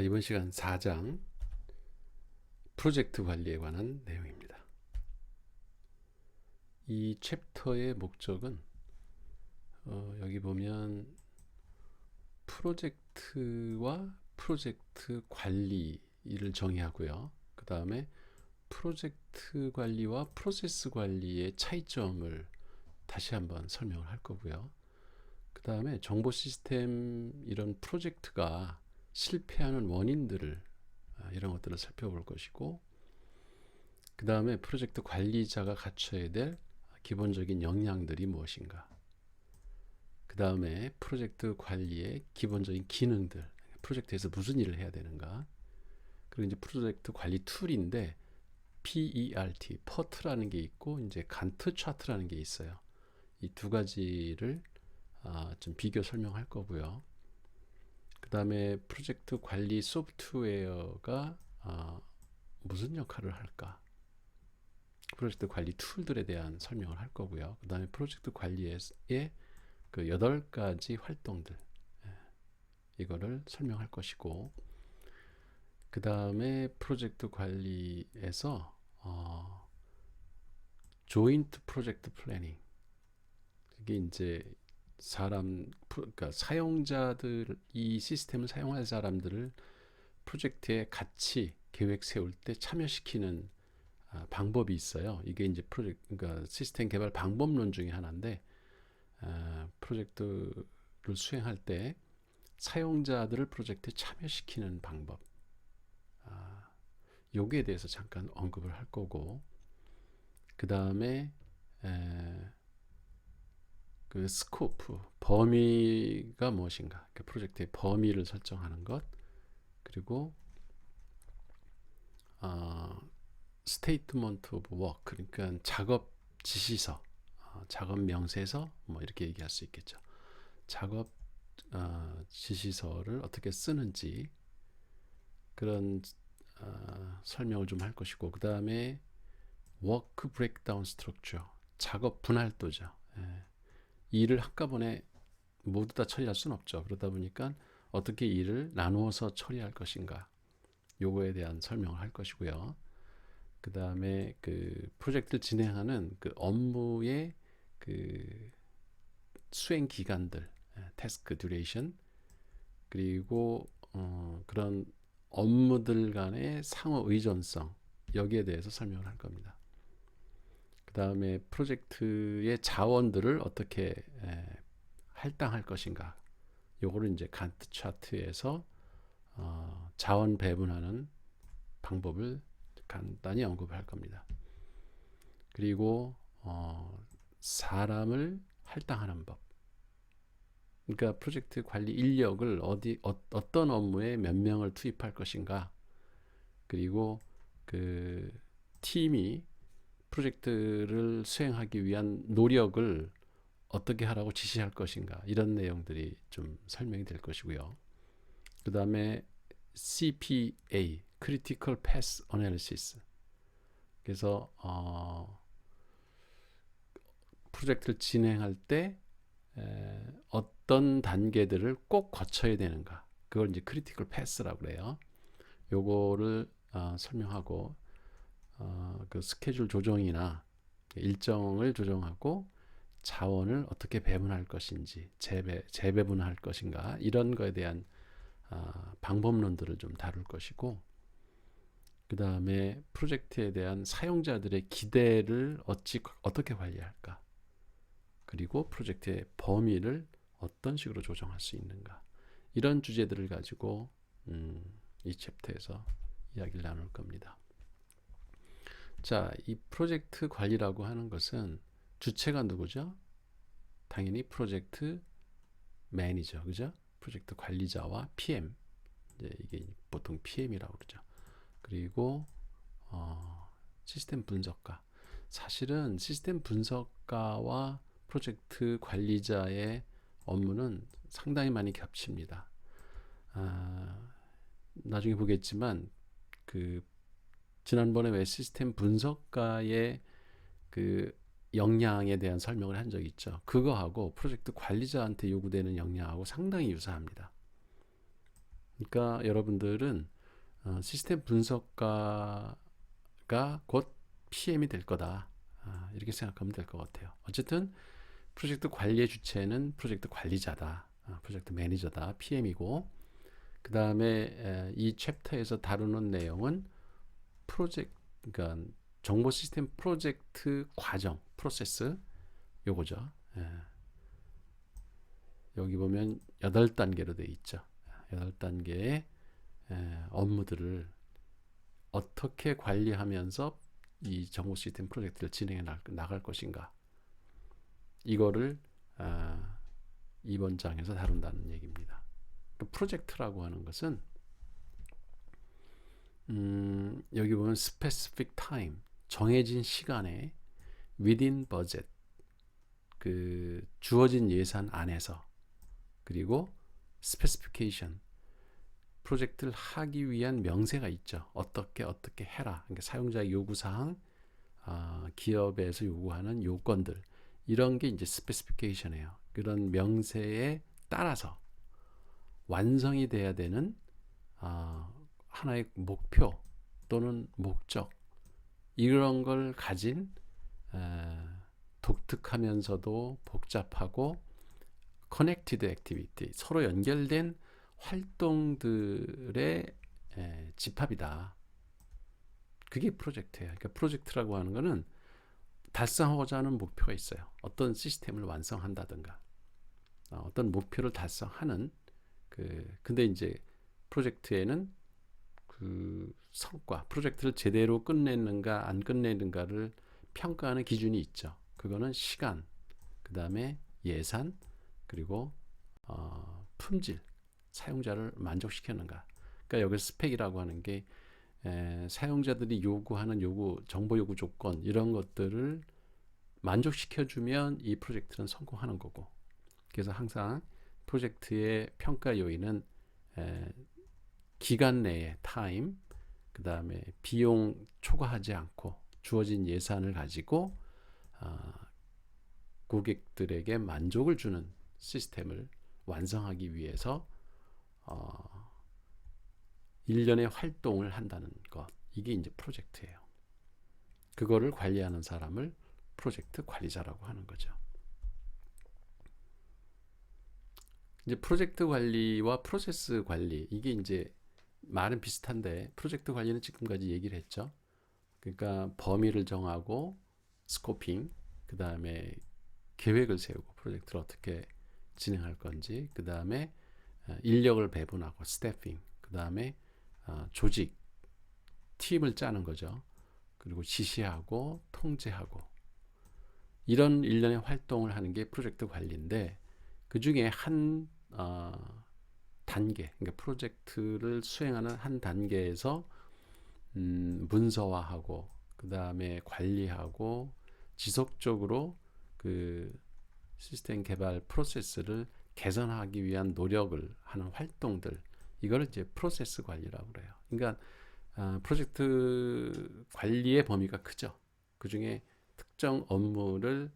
이번 시간 4장 프로젝트 관리에 관한 내용입니다. 이 챕터의 목적은 여기 보면 프로젝트와 프로젝트 관리를 정의하고요. 그 다음에 프로젝트 관리와 프로세스 관리의 차이점을 다시 한번 설명을 할 거고요. 그 다음에 정보 시스템 이런 프로젝트가 실패하는 원인들을 이런 것들을 살펴볼 것이고, 그 다음에 프로젝트 관리자가 갖춰야 될 기본적인 역량들이 무엇인가, 그 다음에 프로젝트 관리의 기본적인 기능들, 프로젝트에서 무슨 일을 해야 되는가, 그리고 이제 프로젝트 관리 툴인데 PERT, PERT라는 게 있고 이제 간트 차트라는 게 있어요. 이 두 가지를 좀 비교 설명할 거고요. 그 다음에 프로젝트 관리 소프트웨어가 무슨 역할을 할까, 프로젝트 관리 툴들에 대한 설명을 할 거고요. 그 다음에 프로젝트 관리의 그 8가지 활동들, 이거를 설명할 것이고, 그 다음에 프로젝트 관리에서 조인트 프로젝트 플래닝, 이게 이제 그러니까 사용자들, 이 시스템을 사용할 사람들을 프로젝트에 같이 계획 세울 때 참여시키는 방법이 있어요. 이게 이제 그러니까 시스템 개발 방법론 중에 하나인데, 프로젝트를 수행할 때 사용자들을 프로젝트에 참여시키는 방법, 여기에 대해서 잠깐 언급을 할 거고, 그 다음에 그 스코프, 범위가 무엇인가, 그 프로젝트의 범위를 설정하는 것, 그리고 스테이트먼트 오브 워크, 그러니까 작업 지시서, 작업 명세서, 뭐 이렇게 얘기할 수 있겠죠. 작업 지시서를 어떻게 쓰는지 그런 설명을 좀 할 것이고, 그 다음에 워크 브레이크다운 스트럭처, 작업 분할도죠. 일을 한꺼번에 모두 다 처리할 수는 없죠. 그러다 보니까 어떻게 일을 나누어서 처리할 것인가, 요거에 대한 설명을 할 것이고요. 그 다음에 그 프로젝트를 진행하는 그 업무의 그 수행 기간들, 태스크 듀레이션, 그리고 그런 업무들 간의 상호 의존성, 여기에 대해서 설명을 할 겁니다. 그 다음에 프로젝트의 자원들을 어떻게 할당할 것인가, 요거를 이제 간트 차트에서 자원 배분하는 방법을 간단히 언급할 겁니다. 그리고 사람을 할당하는 법, 그러니까 프로젝트 관리 인력을 어떤 업무에 몇 명을 투입할 것인가, 그리고 그 팀이 프로젝트를 수행하기 위한 노력을 어떻게 하라고 지시할 것인가, 이런 내용들이 좀 설명이 될 것이고요. 그 다음에 CPA, Critical Path Analysis, 그래서 프로젝트를 진행할 때 어떤 단계들을 꼭 거쳐야 되는가, 그걸 이제 크리티컬 패스라고 그래요. 요거를 설명하고, 그 스케줄 조정이나 일정을 조정하고 자원을 어떻게 배분할 것인지, 재배분할 것인가, 이런 거에 대한 방법론들을 좀 다룰 것이고, 그 다음에 프로젝트에 대한 사용자들의 기대를 어떻게 관리할까, 그리고 프로젝트의 범위를 어떤 식으로 조정할 수 있는가, 이런 주제들을 가지고 이 챕터에서 이야기를 나눌 겁니다. 자, 이 프로젝트 관리라고 하는 것은 주체가 누구죠? 당연히 프로젝트 매니저, 그죠? 프로젝트 관리자와 PM, 이게 보통 PM이라고 그러죠. 그리고 시스템 분석가. 사실은 시스템 분석가와 프로젝트 관리자의 업무는 상당히 많이 겹칩니다. 나중에 보겠지만 그 지난번에 왜 시스템 분석가의 그 역량에 대한 설명을 한 적이 있죠. 그거하고 프로젝트 관리자한테 요구되는 역량하고 상당히 유사합니다. 그러니까 여러분들은 시스템 분석가가 곧 PM이 될 거다. 이렇게 생각하면 될 것 같아요. 어쨌든 프로젝트 관리의 주체는 프로젝트 관리자다. 프로젝트 매니저다. PM이고 그 다음에 이 챕터에서 다루는 내용은 프로젝트, 그러니까 정보 시스템 프로젝트 과정, 프로세스 요거죠. 여기 보면 8단계로 되어 있죠. 8단계의 업무들을 어떻게 관리하면서 이 정보 시스템 프로젝트를 진행해 나갈 것인가. 이거를 이번 장에서 다룬다는 얘기입니다. 프로젝트라고 하는 것은 여기 보면 specific time, 정해진 시간에 within budget, 그 주어진 예산 안에서, 그리고 specification, 프로젝트를 하기 위한 명세가 있죠. 어떻게 해라. 그러니까 사용자의 요구사항, 기업에서 요구하는 요건들, 이런 게 이제 스페시피케이션이에요. 그런 명세에 따라서 완성이 돼야 되는 하나의 목표 또는 목적, 이런 걸 가진 독특하면서도 복잡하고 커넥티드 액티비티, 서로 연결된 활동들의 집합이다. 그게 프로젝트예요. 그러니까 프로젝트라고 하는 거는 달성하고자 하는 목표가 있어요. 어떤 시스템을 완성한다든가 어떤 목표를 달성하는 근데 이제 프로젝트에는 그 성과, 프로젝트를 제대로 끝내는가 안 끝내는가를 평가하는 기준이 있죠. 그거는 시간, 그 다음에 예산, 그리고 품질, 사용자를 만족시켰는가. 그러니까 여기 스펙이라고 하는 게 사용자들이 요구하는 정보 요구 조건, 이런 것들을 만족시켜주면 이 프로젝트는 성공하는 거고. 그래서 항상 프로젝트의 평가 요인은 기간 내에 타임, 그 다음에 비용 초과하지 않고 주어진 예산을 가지고 고객들에게 만족을 주는 시스템을 완성하기 위해서 일련의 활동을 한다는 것, 이게 이제 프로젝트예요. 그거를 관리하는 사람을 프로젝트 관리자라고 하는 거죠. 이제 프로젝트 관리와 프로세스 관리, 이게 이제 말은 비슷한데 프로젝트 관리는 지금까지 얘기를 했죠. 그러니까 범위를 정하고 스코핑, 그 다음에 계획을 세우고 프로젝트를 어떻게 진행할 건지, 그 다음에 인력을 배분하고 스태핑, 그 다음에 조직, 팀을 짜는 거죠. 그리고 지시하고 통제하고, 이런 일련의 활동을 하는 게 프로젝트 관리인데, 그 중에 한 단계, 그러니까 프로젝트를 수행하는 한 단계에서 문서화하고, 그 다음에 관리하고, 지속적으로 그 시스템 개발 프로세스를 개선하기 위한 노력을 하는 활동들, 이걸 이제 프로세스 관리라고 그래요. 그러니까 프로젝트 관리의 범위가 크죠. 그 중에 특정 업무를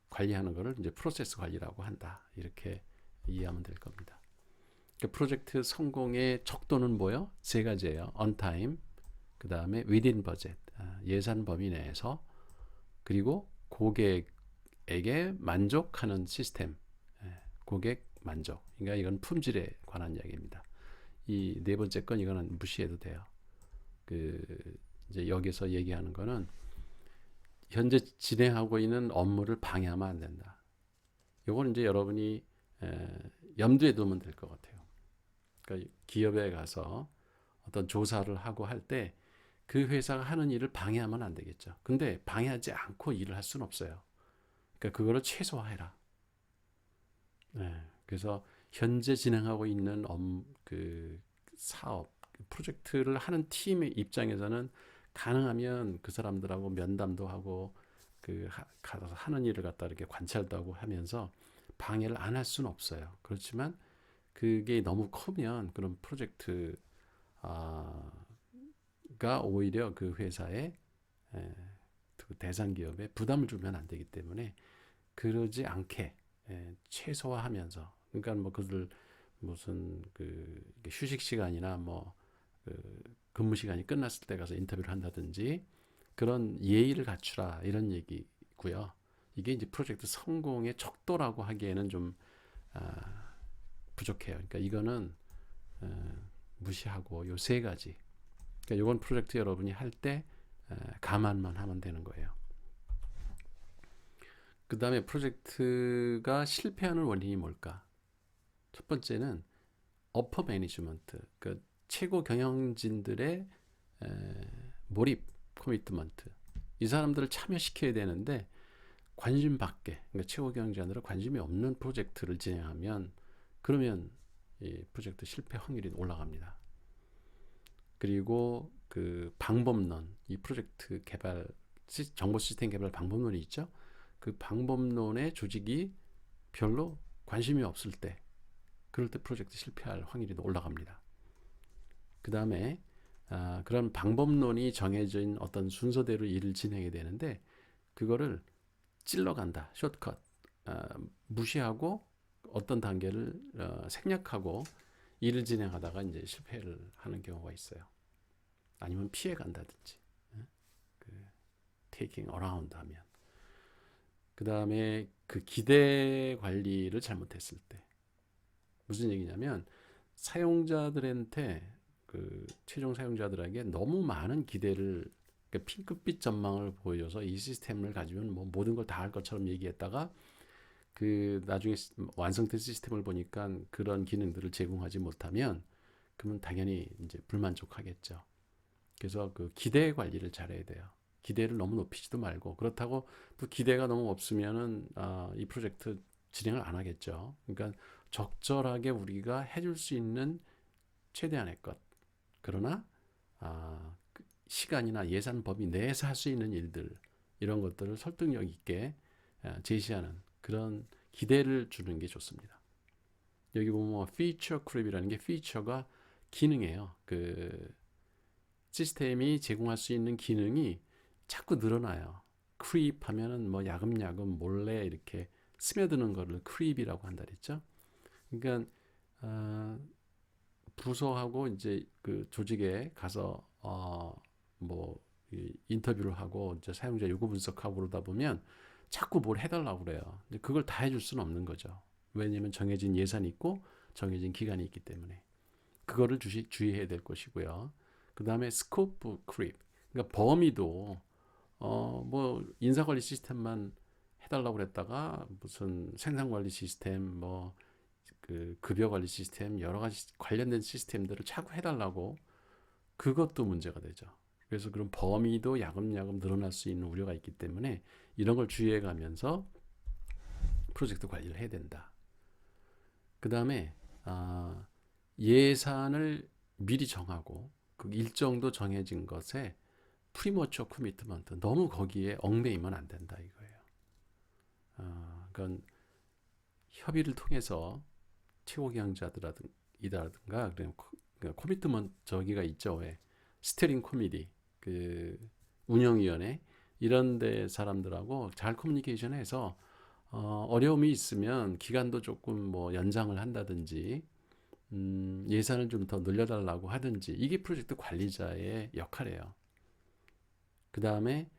관리하는 것을 이제 프로세스 관리라고 한다. 이렇게 이해하면 될 겁니다. 그러니까 프로젝트 성공의 척도는 뭐요? 세 가지예요. on time, 그 다음에 within budget, 예산 범위 내에서, 그리고 고객에게 만족하는 시스템, 고객 만족. 그러니까 이건 품질에 관한 이야기입니다. 이 네 번째 건 이거는 무시해도 돼요. 이제 여기서 얘기하는 거는 현재 진행하고 있는 업무를 방해하면 안 된다. 이건 이제 여러분이 염두에 두면 될 것 같아요. 그러니까 기업에 가서 어떤 조사를 하고 할 때 그 회사가 하는 일을 방해하면 안 되겠죠. 근데 방해하지 않고 일을 할 수는 없어요. 그러니까 그거를 최소화해라. 그래서 현재 진행하고 있는 사업, 프로젝트를 하는 팀의 입장에서는 가능하면 그 사람들하고 면담도 하고 가서 하는 일을 갖다 이렇게 관찰도 하고 하면서 방해를 안 할 수는 없어요. 그렇지만 그게 너무 크면 그런 프로젝트가 오히려 그 회사의 대상 기업에 부담을 주면 안 되기 때문에 그러지 않게 최소화하면서, 그러니까 뭐 그들 무슨 휴식 시간이나 근무 시간이 끝났을 때 가서 인터뷰를 한다든지 그런 예의를 갖추라 이런 얘기고요. 이게 이제 프로젝트 성공의 척도라고 하기에는 좀 부족해요. 그러니까 이거는 무시하고 요 세 가지. 그러니까 이건 프로젝트 여러분이 할 때 감안만 하면 되는 거예요. 그 다음에 프로젝트가 실패하는 원인이 뭘까? 첫 번째는 어퍼 매니지먼트, 그 최고 경영진들의 몰입, 코미트먼트. 이 사람들을 참여시켜야 되는데 관심 밖에, 그러니까 최고 경영진들은 관심이 없는 프로젝트를 진행하면 그러면 이 프로젝트 실패 확률이 올라갑니다. 그리고 그 방법론, 이 프로젝트 개발, 정보 시스템 개발 방법론이 있죠. 그 방법론의 조직이 별로 관심이 없을 때, 그럴 때 프로젝트 실패할 확률이 올라갑니다. 그 다음에 그런 방법론이 정해진 어떤 순서대로 일을 진행해야 되는데 그거를 찔러간다, 숏컷, 무시하고 어떤 단계를 생략하고 일을 진행하다가 이제 실패를 하는 경우가 있어요. 아니면 피해 간다든지, taking around 하면. 그 다음에 그 기대 관리를 잘못했을 때. 무슨 얘기냐면 사용자들한테 최종 사용자들에게 너무 많은 기대를, 그러니까 핑크빛 전망을 보여줘서 이 시스템을 가지면 모든 걸 다 할 것처럼 얘기했다가 나중에 완성된 시스템을 보니까 그런 기능들을 제공하지 못하면 그러면 당연히 이제 불만족하겠죠. 그래서 그 기대 관리를 잘해야 돼요. 기대를 너무 높이지도 말고, 그렇다고 또 기대가 너무 없으면은 이 프로젝트 진행을 안 하겠죠. 그러니까 적절하게 우리가 해줄 수 있는 최대한의 것. 그러나 시간이나 예산 범위 내에서 할 수 있는 일들, 이런 것들을 설득력 있게 제시하는 그런 기대를 주는 게 좋습니다. 여기 보면 피처 크립이라는 게 피처가 기능이에요. 그 시스템이 제공할 수 있는 기능이 자꾸 늘어나요. 크립 하면은 야금야금 몰래 이렇게 스며드는 거를 크립이라고 한다 그랬죠. 그러니까 부서하고 이제 그 조직에 가서 인터뷰를 하고 이제 사용자 요구 분석하고 그러다 보면 자꾸 뭘 해달라고 그래요. 근데 그걸 다 해줄 수는 없는 거죠. 왜냐하면 정해진 예산이 있고 정해진 기간이 있기 때문에 그거를 주의해야 될 것이고요. 그 다음에 스코프 크립, 그러니까 범위도 인사관리 시스템만 해달라고 그랬다가 무슨 생산관리 시스템, 그 급여관리 시스템, 여러 가지 관련된 시스템들을 자꾸 해달라고, 그것도 문제가 되죠. 그래서 그런 범위도 야금야금 늘어날 수 있는 우려가 있기 때문에 이런 걸 주의해 가면서 프로젝트 관리를 해야 된다. 그 다음에 예산을 미리 정하고 그 일정도 정해진 것에 프리머처 커미트먼트, 너무 거기에 얽매이면 안 된다 이거예요. 그건 협의를 통해서 최고 경영자들이라든가 코미트먼트 저기가 있죠. 왜 스티어링 코미디, 그 운영위원회 이런 데 사람들하고 잘 커뮤니케이션해서 어려움이 있으면 기간도 조금 연장을 한다든지 예산을 좀 더 늘려달라고 하든지, 이게 프로젝트 관리자의 역할이에요. 그 다음에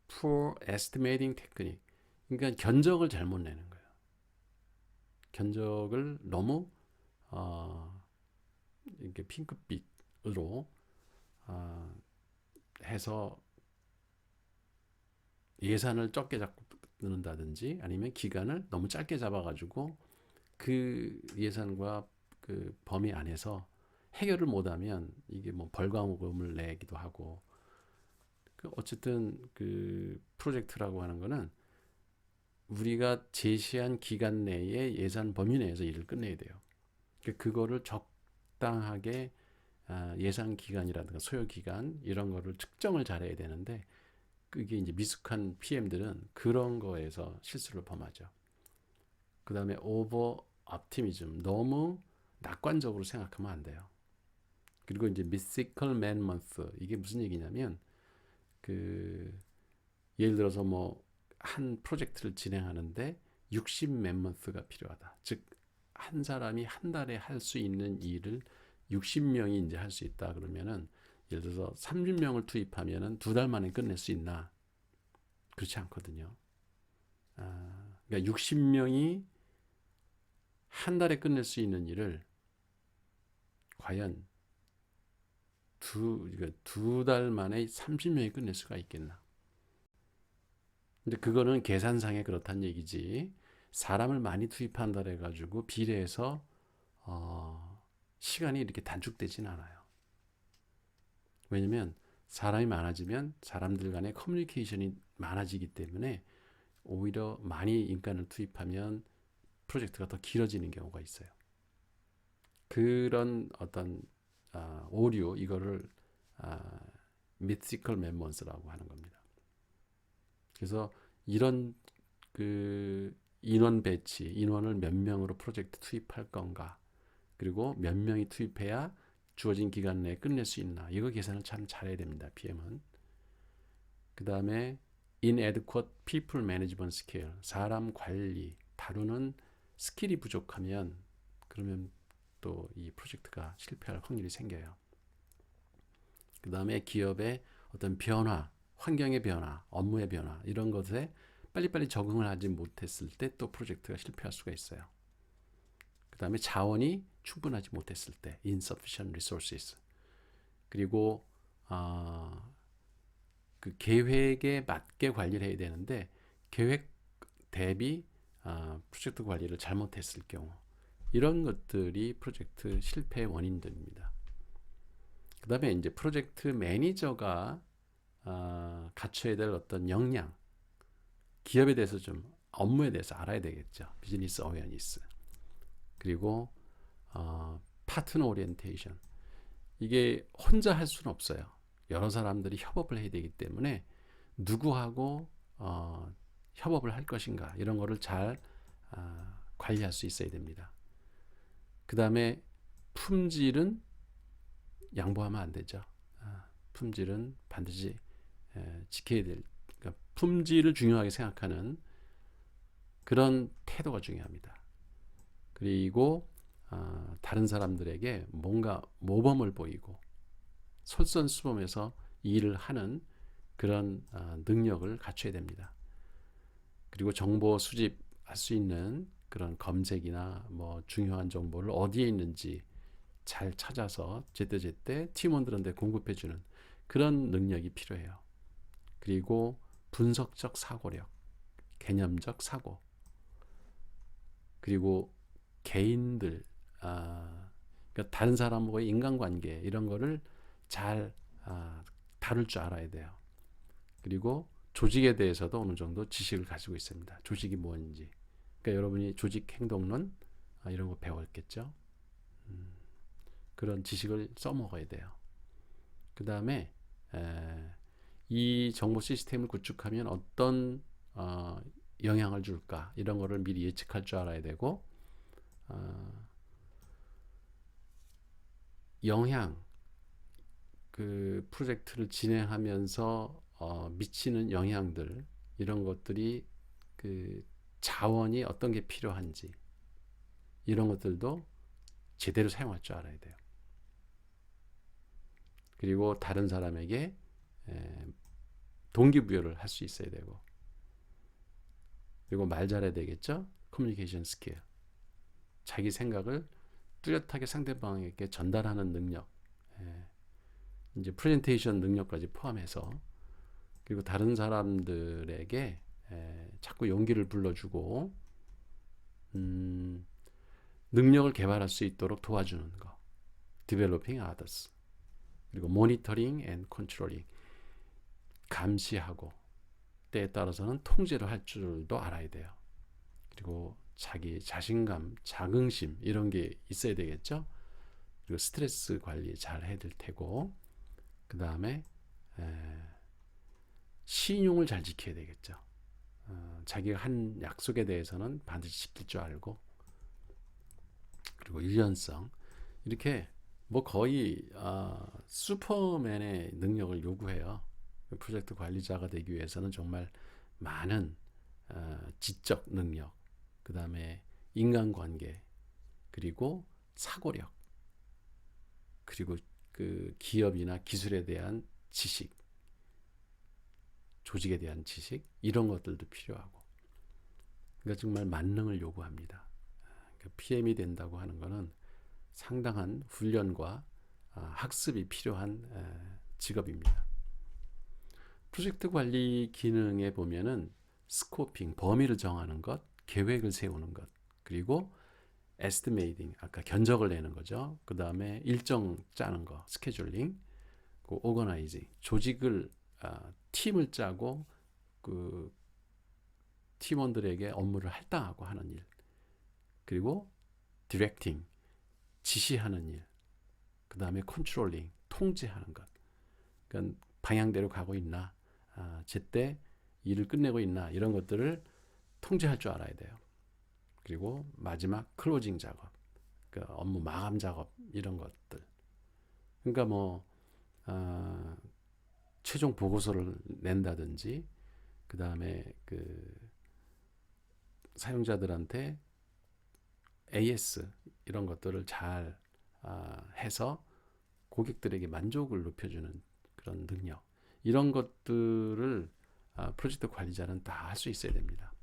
poor estimating technique, 그러니까 견적을 잘못 내는 거예요. 견적을 너무 이렇게 핑크빛으로 해서 예산을 적게 잡고 넣는다든지, 아니면 기간을 너무 짧게 잡아가지고 그 예산과 그 범위 안에서 해결을 못하면 이게 벌과금을 내기도 하고, 어쨌든 그 프로젝트라고 하는 거는 우리가 제시한 기간 내에 예산 범위 내에서 일을 끝내야 돼요. 그거를 적당하게 예산 기간이라든가 소요 기간 이런 거를 측정을 잘해야 되는데, 그게 이제 미숙한 PM들은 그런 거에서 실수를 범하죠. 그 다음에 오버 옵티미즘, 너무 낙관적으로 생각하면 안 돼요. 그리고 이제 mythical man month, 이게 무슨 얘기냐면 예를 들어서 한 프로젝트를 진행하는데 60 man month가 필요하다. 즉 한 사람이 한 달에 할 수 있는 일을 60명이 이제 할 수 있다 그러면은 예를 들어서 30명을 투입하면은 2달 만에 끝낼 수 있나? 그렇지 않거든요. 그러니까 60명이 한 달에 끝낼 수 있는 일을 과연 두 달 만에 30명이 끝낼 수가 있겠나? 근데 그거는 계산상에 그렇다는 얘기지. 사람을 많이 투입한다 해가지고 비례해서 시간이 이렇게 단축되진 않아요. 왜냐면 사람이 많아지면 사람들 간의 커뮤니케이션이 많아지기 때문에 오히려 많이 인간을 투입하면 프로젝트가 더 길어지는 경우가 있어요. 그런 어떤 오류 이거를 mythical members라고 하는 겁니다. 그래서 이런 그 인원 배치, 인원을 몇 명으로 프로젝트 투입할 건가, 그리고 몇 명이 투입해야 주어진 기간 내에 끝낼 수 있나, 이거 계산을 참 잘해야 됩니다. PM은. 그 다음에 inadequate people management skill, 사람 관리, 다루는 스킬이 부족하면 그러면 또 이 프로젝트가 실패할 확률이 생겨요. 그 다음에 기업의 어떤 변화, 환경의 변화, 업무의 변화 이런 것에 빨리빨리 적응을 하지 못했을 때 또 프로젝트가 실패할 수가 있어요. 그 다음에 자원이 충분하지 못했을 때 insufficient resources, 그리고 그 계획에 맞게 관리를 해야 되는데 계획 대비 프로젝트 관리를 잘못했을 경우, 이런 것들이 프로젝트 실패의 원인들입니다. 그 다음에 이제 프로젝트 매니저가 갖춰야 될 어떤 역량, 기업에 대해서 좀 업무에 대해서 알아야 되겠죠. 비즈니스 어웨어니스. 그리고 파트너 오리엔테이션. 이게 혼자 할 수는 없어요. 여러 사람들이 협업을 해야 되기 때문에 누구하고 협업을 할 것인가 이런 거를 잘 관리할 수 있어야 됩니다. 그 다음에 품질은 양보하면 안 되죠. 품질은 반드시 지켜야 될, 그러니까 품질을 중요하게 생각하는 그런 태도가 중요합니다. 그리고 다른 사람들에게 뭔가 모범을 보이고 솔선수범해서 일을 하는 그런 능력을 갖춰야 됩니다. 그리고 정보 수집할 수 있는 그런 검색이나 뭐 중요한 정보를 어디에 있는지 잘 찾아서 제때제때 팀원들한테 공급해주는 그런 능력이 필요해요. 그리고 분석적 사고력, 개념적 사고, 그리고 개인들, 그러니까 다른 사람과의 인간관계 이런 거를 잘 다룰 줄 알아야 돼요. 그리고 조직에 대해서도 어느 정도 지식을 가지고 있습니다. 조직이 뭔지. 그러니까 여러분이 조직 행동론 이런 거 배웠겠죠. 그런 지식을 써먹어야 돼요. 그 다음에 이 정보 시스템을 구축하면 어떤 영향을 줄까 이런 거를 미리 예측할 줄 알아야 되고, 영향, 그 프로젝트를 진행하면서 미치는 영향들 이런 것들이 그 자원이 어떤 게 필요한지 이런 것들도 제대로 사용할 줄 알아야 돼요. 그리고 다른 사람에게 동기부여를 할 수 있어야 되고, 그리고 말 잘해야 되겠죠. 커뮤니케이션 스킬, 자기 생각을 뚜렷하게 상대방에게 전달하는 능력, 이제 프레젠테이션 능력까지 포함해서, 그리고 다른 사람들에게 자꾸 용기를 불러주고 능력을 개발할 수 있도록 도와주는 거, developing others. 그리고 monitoring and controlling, 감시하고 때에 따라서는 통제를 할 줄도 알아야 돼요. 그리고 자기 자신감, 자긍심 이런 게 있어야 되겠죠. 그리고 스트레스 관리 잘 해야 될 테고, 그 다음에 신용을 잘 지켜야 되겠죠. 자기가 한 약속에 대해서는 반드시 지킬 줄 알고, 그리고 유연성, 이렇게 뭐 거의 슈퍼맨의 능력을 요구해요. 프로젝트 관리자가 되기 위해서는 정말 많은 지적 능력, 그 다음에 인간관계, 그리고 사고력, 그리고 그 기업이나 기술에 대한 지식, 조직에 대한 지식, 이런 것들도 필요하고. 그러니까 정말 만능을 요구합니다. 그러니까 PM이 된다고 하는 것은 상당한 훈련과 학습이 필요한 직업입니다. 프로젝트 관리 기능에 보면은 스코핑, 범위를 정하는 것, 계획을 세우는 것, 그리고 에스티메이팅, 아까 견적을 내는 거죠. 그 다음에 일정 짜는 거, 스케줄링, 그 오거나이징, 조직을 팀을 짜고 그 팀원들에게 업무를 할당하고 하는 일, 그리고 디렉팅, 지시하는 일, 그 다음에 컨트롤링, 통제하는 것. 그러니까 방향대로 가고 있나, 제때 일을 끝내고 있나, 이런 것들을 통제할 줄 알아야 돼요. 그리고 마지막 클로징 작업, 그러니까 업무 마감 작업, 이런 것들. 그러니까 뭐 최종 보고서를 낸다든지, 그 다음에 그 사용자들한테 AS 이런 것들을 잘 해서 고객들에게 만족을 높여주는 그런 능력, 이런 것들을 프로젝트 관리자는 다 할 수 있어야 됩니다.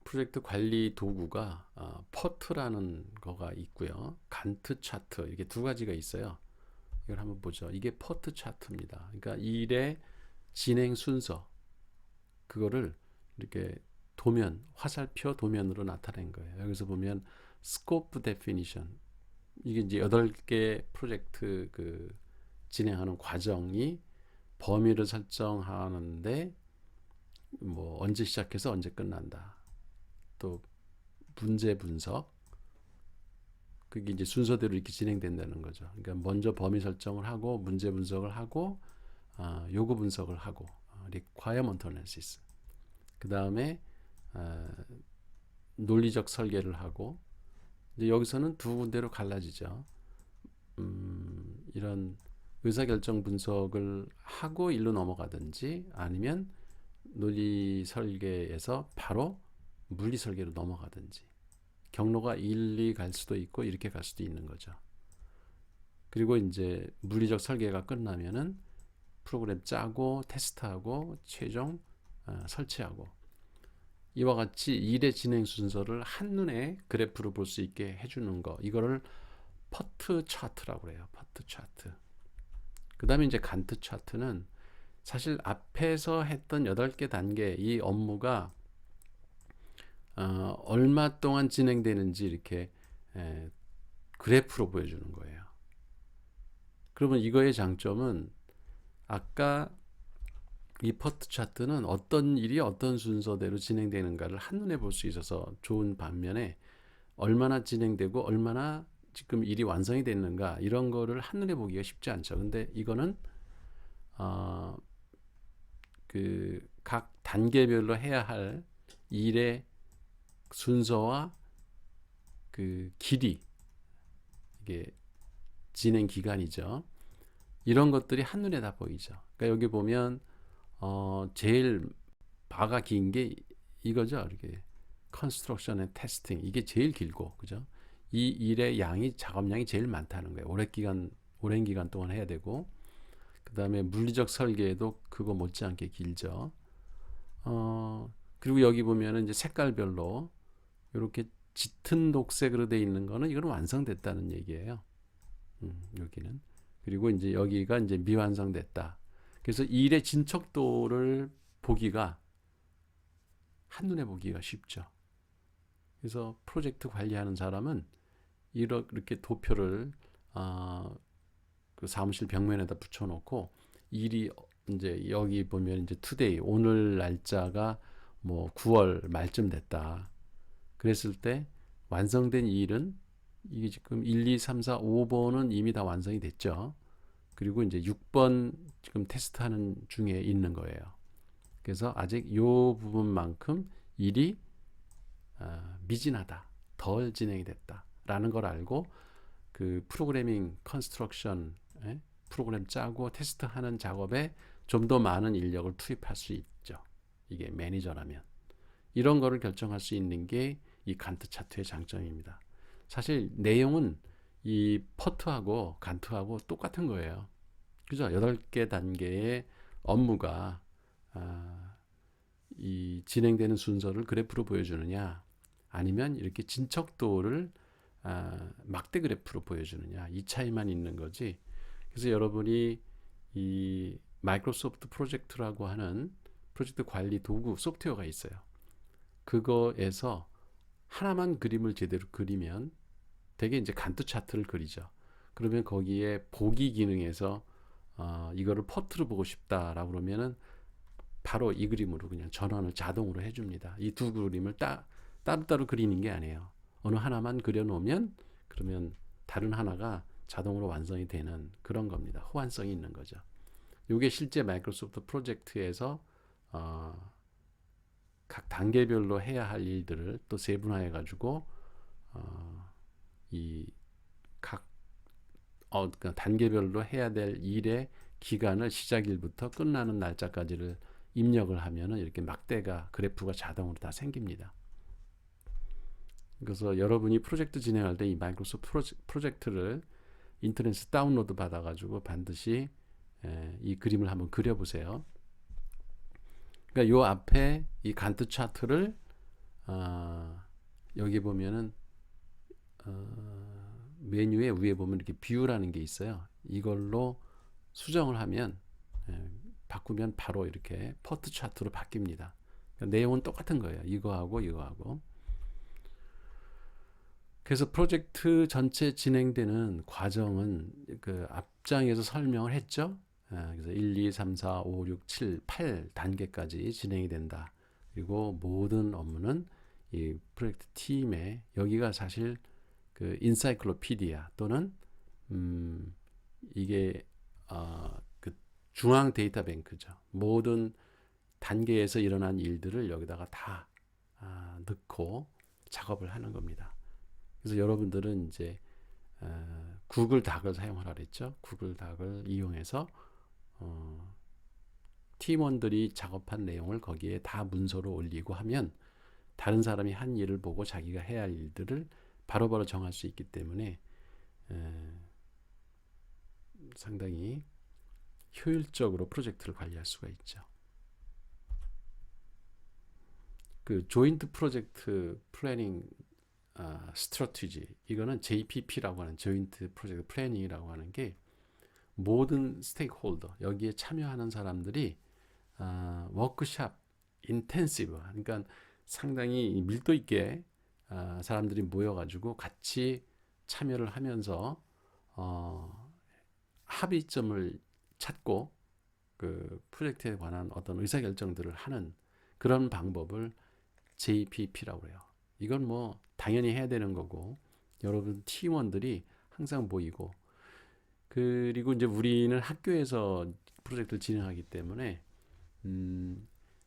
프로젝트 관리 도구가 퍼트라는 거가 있고요. 간트 차트, 이게 두 가지가 있어요. 이걸 한번 보죠. 이게 퍼트 차트입니다. 그러니까 일의 진행 순서, 그거를 이렇게 도면, 화살표 도면으로 나타낸 거예요. 여기서 보면 스코프 데피니션, 이게 이제 8개 프로젝트 그 진행하는 과정이 범위를 설정하는데 뭐 언제 시작해서 언제 끝난다. 또 문제 분석, 그게 이제 순서대로 이렇게 진행된다는 거죠. 그러니까 먼저 범위 설정을 하고 문제 분석을 하고 요구 분석을 하고 requirement analysis, 그 다음에 논리적 설계를 하고, 이제 여기서는 두 군데로 갈라지죠. 이런 의사결정 분석을 하고 일로 넘어가든지, 아니면 논리 설계에서 바로 물리 설계로 넘어가든지, 경로가 일리 갈 수도 있고 이렇게 갈 수도 있는 거죠. 그리고 이제 물리적 설계가 끝나면은 프로그램 짜고 테스트하고 최종 설치하고, 이와 같이 일의 진행 순서를 한눈에 그래프로 볼 수 있게 해주는 거, 이거를 퍼트 차트라고 해요. 퍼트 차트. 그 다음에 이제 간트 차트는 사실 앞에서 했던 8개 단계, 이 업무가 얼마 동안 진행되는지 이렇게 그래프로 보여주는 거예요. 그러면 이거의 장점은, 아까 이 퍼트 차트는 어떤 일이 어떤 순서대로 진행되는가를 한눈에 볼 수 있어서 좋은 반면에, 얼마나 진행되고 얼마나 지금 일이 완성이 됐는가, 이런 거를 한눈에 보기가 쉽지 않죠. 근데 이거는 그 각 단계별로 해야 할 일의 순서와 그 길이, 이게 진행 기간이죠. 이런 것들이 한눈에 다 보이죠. 그러니까 여기 보면 제일 바가 긴 게 이거죠. 이렇게 컨스트럭션 앤 테스팅, 이게 제일 길고, 그죠? 이 일의 양이, 작업량이 제일 많다는 거예요. 오랜 기간 동안 해야 되고, 그 다음에 물리적 설계도 그거 못지않게 길죠. 그리고 여기 보면은 이제 색깔별로 이렇게 짙은 녹색으로 되어 있는 거는 이거는 완성됐다는 얘기예요. 여기는. 그리고 이제 여기가 이제 미완성됐다. 그래서 일의 진척도를 보기가, 한눈에 보기가 쉽죠. 그래서 프로젝트 관리하는 사람은 이렇게 도표를 그 사무실 벽면에다 붙여놓고, 일이 이제 여기 보면 이제 투데이, 오늘 날짜가 뭐 9월 말쯤 됐다. 그랬을 때 완성된 일은 이게 지금 1, 2, 3, 4, 5번은 이미 다 완성이 됐죠. 그리고 이제 6번 지금 테스트하는 중에 있는 거예요. 그래서 아직 이 부분만큼 일이 미진하다, 덜 진행이 됐다라는 걸 알고, 그 프로그래밍 컨스트럭션, 프로그램 짜고 테스트하는 작업에 좀 더 많은 인력을 투입할 수 있죠. 이게 매니저라면. 이런 거를 결정할 수 있는 게 이 간트 차트의 장점입니다. 사실 내용은 이 퍼트하고 간트하고 똑같은 거예요. 그죠? 8개 단계의 업무가 이 진행되는 순서를 그래프로 보여주느냐, 아니면 이렇게 진척도를 막대 그래프로 보여주느냐, 이 차이만 있는 거지. 그래서 여러분이 이 마이크로소프트 프로젝트라고 하는 프로젝트 관리 도구 소프트웨어가 있어요. 그거에서 하나만 그림을 제대로 그리면 되게 이제 간트 차트를 그리죠. 그러면 거기에 보기 기능에서 이거를 퍼트로 보고 싶다라고 그러면은 바로 이 그림으로 그냥 전환을 자동으로 해줍니다. 이 두 그림을 따로따로 그리는 게 아니에요. 어느 하나만 그려놓으면 그러면 다른 하나가 자동으로 완성이 되는 그런 겁니다. 호환성이 있는 거죠. 이게 실제 마이크로소프트 프로젝트에서 각 단계별로 해야 할 일들을 또 세분화해 가지고 이각 그러니까 단계별로 해야 될 일의 기간을 시작일부터 끝나는 날짜까지를 입력을 하면은 이렇게 막대가 그래프가 자동으로 다 생깁니다. 그래서 여러분이 프로젝트 진행할 때 이 마이크로소프트 프로젝트를 인터넷에서 다운로드 받아가지고 반드시 이 그림을 한번 그려보세요. 그러니까 요 앞에 이 간트 차트를 여기 보면은 메뉴의 위에 보면 이렇게 뷰라는 게 있어요. 이걸로 수정을 하면 바꾸면 바로 이렇게 퍼트 차트로 바뀝니다. 그러니까 내용은 똑같은 거예요. 이거하고 이거하고. 그래서 프로젝트 전체 진행되는 과정은 그 앞장에서 설명을 했죠. 그래서 1, 2, 3, 4, 5, 6, 7, 8단계까지 진행이 된다. 그리고 모든 업무는 이 프로젝트 팀에 여기가 사실 그 인사이클로피디아 또는 이게 그 중앙 데이터뱅크죠. 모든 단계에서 일어난 일들을 여기다가 다 넣고 작업을 하는 겁니다. 그래서 여러분들은 이제 구글 닥을 사용하라 그랬죠. 구글 닥을 이용해서 팀원들이 작업한 내용을 거기에 다 문서로 올리고 하면 다른 사람이 한 일을 보고 자기가 해야 할 일들을 바로바로 정할 수 있기 때문에 상당히 효율적으로 프로젝트를 관리할 수가 있죠. 그 조인트 프로젝트 플래닝 스트래티지, 이거는 JPP라고 하는 조인트 프로젝트 플래닝이라고 하는 게 모든 스테이크홀더, 여기에 참여하는 사람들이 워크샵 인텐시브, 그러니까 상당히 밀도 있게 사람들이 모여가지고 같이 참여를 하면서 합의점을 찾고 그 프로젝트에 관한 어떤 의사결정들을 하는 그런 방법을 JPP라고 해요. 이건 뭐 당연히 해야 되는 거고, 여러분 팀원들이 항상 모이고, 그리고 이제 우리는 학교에서 프로젝트를 진행하기 때문에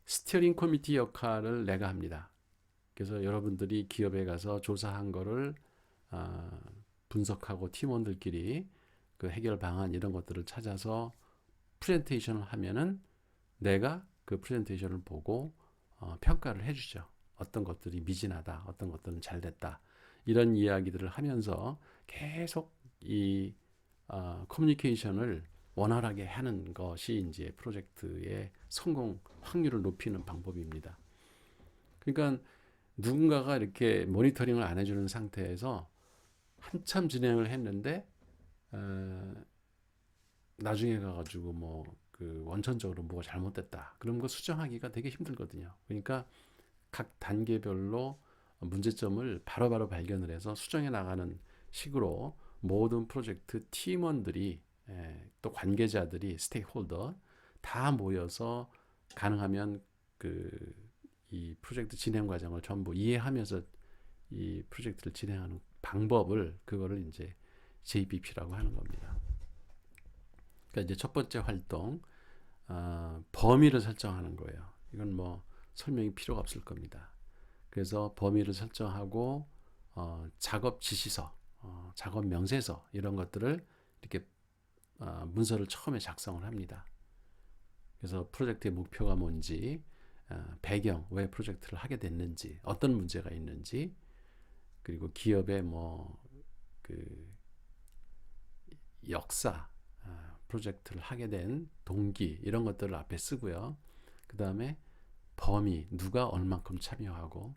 스티어링 커미티 역할을 내가 합니다. 그래서 여러분들이 기업에 가서 조사한 거를 분석하고 팀원들끼리 그 해결 방안 이런 것들을 찾아서 프레젠테이션을 하면은 내가 그 프레젠테이션을 보고 평가를 해주죠. 어떤 것들이 미진하다, 어떤 것들은 잘 됐다, 이런 이야기들을 하면서 계속 이 커뮤니케이션을 원활하게 하는 것이 이제 프로젝트의 성공 확률을 높이는 방법입니다. 그러니까 누군가가 이렇게 모니터링을 안 해주는 상태에서 한참 진행을 했는데 나중에 가가지고 뭐 그 원천적으로 뭐가 잘못됐다, 그런 거 수정하기가 되게 힘들거든요. 그러니까 각 단계별로 문제점을 바로바로 발견을 해서 수정해 나가는 식으로 모든 프로젝트 팀원들이 또 관계자들이 스테이크홀더 다 모여서 가능하면 이 프로젝트 진행 과정을 전부 이해하면서 이 프로젝트를 진행하는 방법을, 그거를 이제 JPP라고 하는 겁니다. 그러니까 이제 첫 번째 활동, 범위를 설정하는 거예요. 이건 뭐 설명이 필요가 없을 겁니다. 그래서 범위를 설정하고 작업 지시서, 작업 명세서, 이런 것들을 이렇게 문서를 처음에 작성을 합니다. 그래서 프로젝트의 목표가 뭔지, 배경, 왜 프로젝트를 하게 됐는지, 어떤 문제가 있는지, 그리고 기업의 그 역사, 프로젝트를 하게 된 동기 이런 것들을 앞에 쓰고요. 그 다음에 범위, 누가 얼만큼 참여하고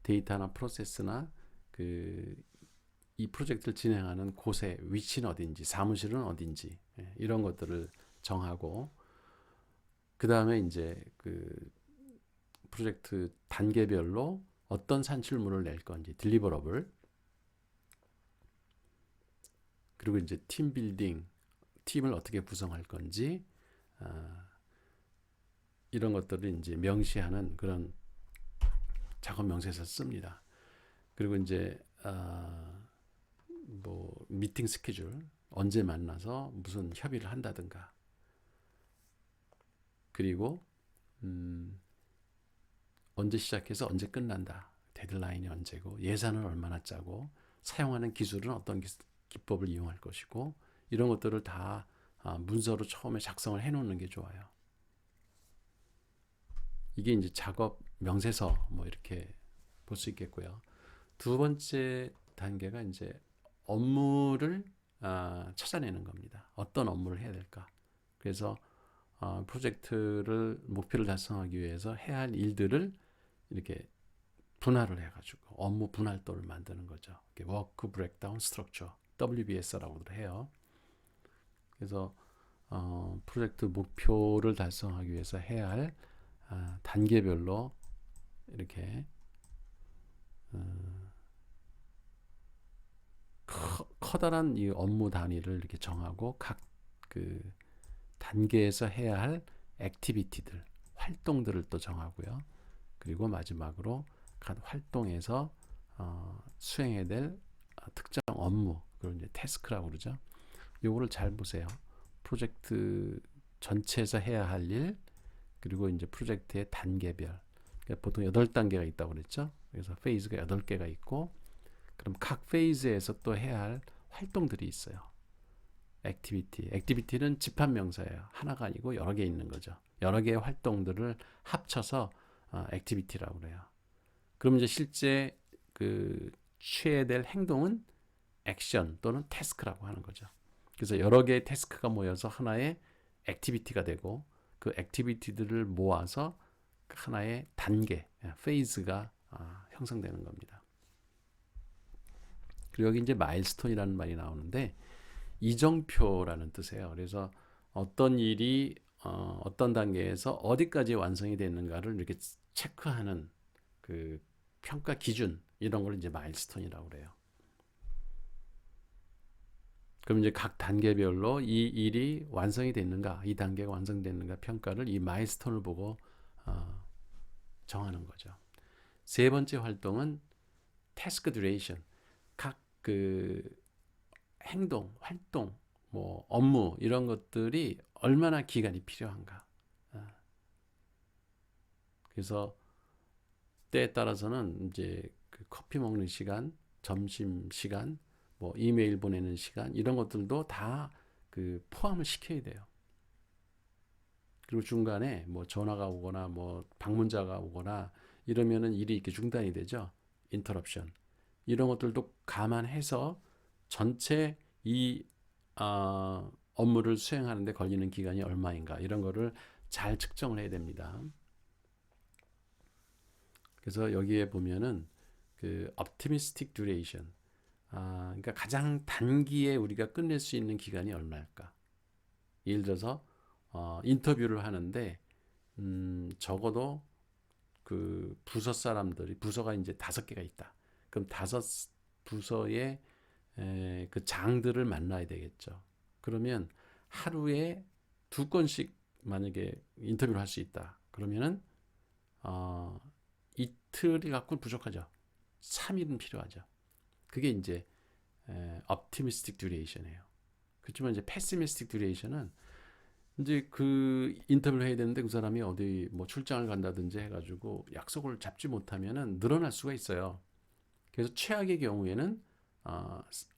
데이터나 프로세스나 이 프로젝트를 진행하는 곳의 위치는 어딘지, 사무실은 어딘지 이런 것들을 정하고 그 다음에 이제 프로젝트 단계별로 어떤 산출물을 낼 건지, 딜리버러블, 그리고 이제 팀 빌딩, 팀을 어떻게 구성할 건지 이런 것들을 이제 명시하는 그런 작업 명세서 씁니다. 그리고 이제 뭐 미팅 스케줄, 언제 만나서 무슨 협의를 한다든가, 그리고 언제 시작해서 언제 끝난다, 데드라인이 언제고, 예산은 얼마나 짜고, 사용하는 기술은 어떤 기법을 이용할 것이고, 이런 것들을 다 문서로 처음에 작성을 해놓는 게 좋아요. 이게 이제 작업 명세서 뭐 이렇게 볼 수 있겠고요. 두 번째 단계가 이제 업무를 찾아내는 겁니다. 어떤 업무를 해야 될까? 그래서 프로젝트를 목표를 달성하기 위해서 해야 할 일들을 이렇게 분할을 해가지고 업무 분할도를 만드는 거죠. 워크 브레이크다운 스트럭처, WBS라고도 해요. 그래서 프로젝트 목표를 달성하기 위해서 해야 할 단계별로 이렇게 커다란 이 업무 단위를 이렇게 정하고 각 단계에서 해야 할 액티비티들, 활동들을 또 정하고요. 그리고 마지막으로 각 활동에서 수행해야 될 특정 업무, 그걸 이제 태스크라고 그러죠. 요거를 잘 보세요. 프로젝트 전체에서 해야 할 일, 그리고 이제 프로젝트의 단계별. 그러니까 보통 8단계가 있다고 그랬죠. 그래서 페이즈가 8개가 있고, 그럼 각 페이즈에서 또 해야 할 활동들이 있어요. 액티비티는 집합명사예요. 하나가 아니고 여러 개 있는 거죠. 여러 개의 활동들을 합쳐서 액티비티라고 그래요. 그럼 이제 실제 취해야 될 행동은 액션 또는 태스크라고 하는 거죠. 그래서 여러 개의 태스크가 모여서 하나의 액티비티가 되고, 그 액티비티들을 모아서 하나의 단계, 페이즈가 형성되는 겁니다. 그리고 여기 이제 마일스톤이라는 말이 나오는데 이정표라는 뜻이에요. 그래서 어떤 일이 어떤 단계에서 어디까지 완성이 됐는가를 이렇게 체크하는 그 평가 기준, 이런 걸 이제 마일스톤이라고 그래요. 그럼 이제 각 단계별로 이 일이 완성이 됐는가, 이 단계가 완성됐는가 평가를 이 마일스톤을 보고 정하는 거죠. 세 번째 활동은 태스크 듀레이션. 각 행동, 활동, 뭐 업무 이런 것들이 얼마나 기간이 필요한가. 그래서 때에 따라서는 이제 커피 먹는 시간, 점심 시간, 뭐 이메일 보내는 시간, 이런 것들도 다 포함을 시켜야 돼요. 그리고 중간에 뭐 전화가 오거나 뭐 방문자가 오거나 이러면은 일이 이렇게 중단이 되죠. 인터럽션. 이런 것들도 감안해서 전체 이 업무를 수행하는 데 걸리는 기간이 얼마인가, 이런 거를 잘 측정을 해야 됩니다. 그래서 여기에 보면은 optimistic duration, 그러니까 가장 단기에 우리가 끝낼 수 있는 기간이 얼마일까? 예를 들어서 인터뷰를 하는데 적어도 부서 사람들이, 부서가 이제 5개가 있다. 그럼 5부서의 그 장들을 만나야 되겠죠. 그러면 하루에 2건씩 만약에 인터뷰를 할 수 있다. 그러면은 이틀이 갖고는 부족하죠. 3일은 필요하죠. 그게 이제 optimistic duration이에요. 그렇지만 이제 pessimistic duration은 이제 인터뷰를 해야 되는데 그 사람이 어디 뭐 출장을 간다든지 해가지고 약속을 잡지 못하면은 늘어날 수가 있어요. 그래서 최악의 경우에는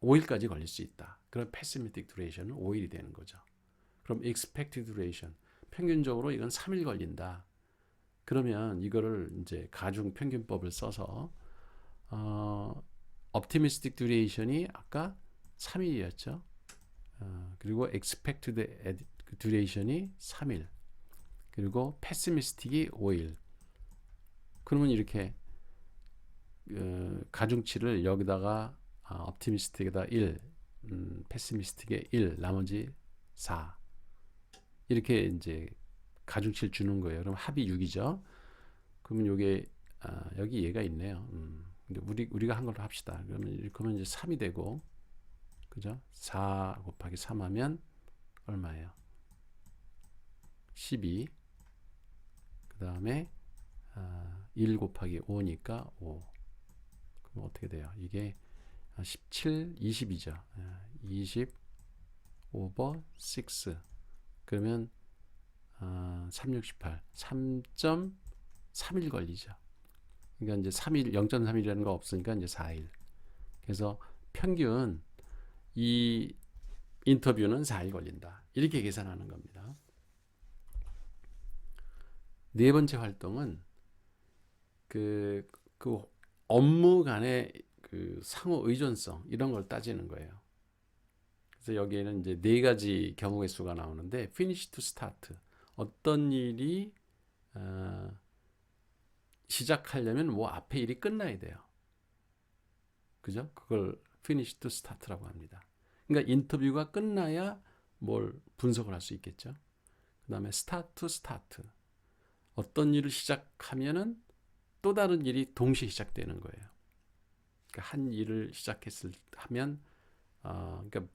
5일까지 걸릴 수 있다. 그럼 pessimistic duration은 5일이 되는 거죠. 그럼 expected duration, 평균적으로 이건 3일 걸린다. 그러면 이거를 이제 가중 평균법을 써서 optimistic duration이 아까 3일이었죠. 그리고 expected duration이 3일. 그리고 pessimistic이 5일. 그러면 이렇게 가중치를 여기다가 optimistic에다 1, pessimistic에 1, 나머지 4. 이렇게 이제 가중치를 주는 거예요. 그럼 합이 6이죠. 그러면 요게 여기 얘가 있네요. 근데 우리가 한 걸로 합시다. 그러면 이제 3이 되고, 그죠? 4 곱하기 3 하면 얼마예요? 12. 그 다음에 1 곱하기 5니까 5. 그럼 어떻게 돼요? 이게 17, 20이죠. 20 오버 6. 그러면 368. 3.3일 걸리죠. 그러니까 이제 3일, 0.3일이라는 거 없으니까 이제 4일. 그래서 평균 이 인터뷰는 4일 걸린다. 이렇게 계산하는 겁니다. 네 번째 활동은 그 업무 간의 그 상호 의존성 이런 걸 따지는 거예요. 그래서 여기에는 이제 네 가지 경우의 수가 나오는데 finish to start 어떤 일이 시작하려면 뭐 앞에 일이 끝나야 돼요. 그죠? 그걸 finish to start라고 합니다. 그러니까 인터뷰가 끝나야 뭘 분석을 할 수 있겠죠. 그 다음에 start to start 어떤 일을 시작하면은 또 다른 일이 동시에 시작되는 거예요. 그러니까 한 일을 하면 그러니까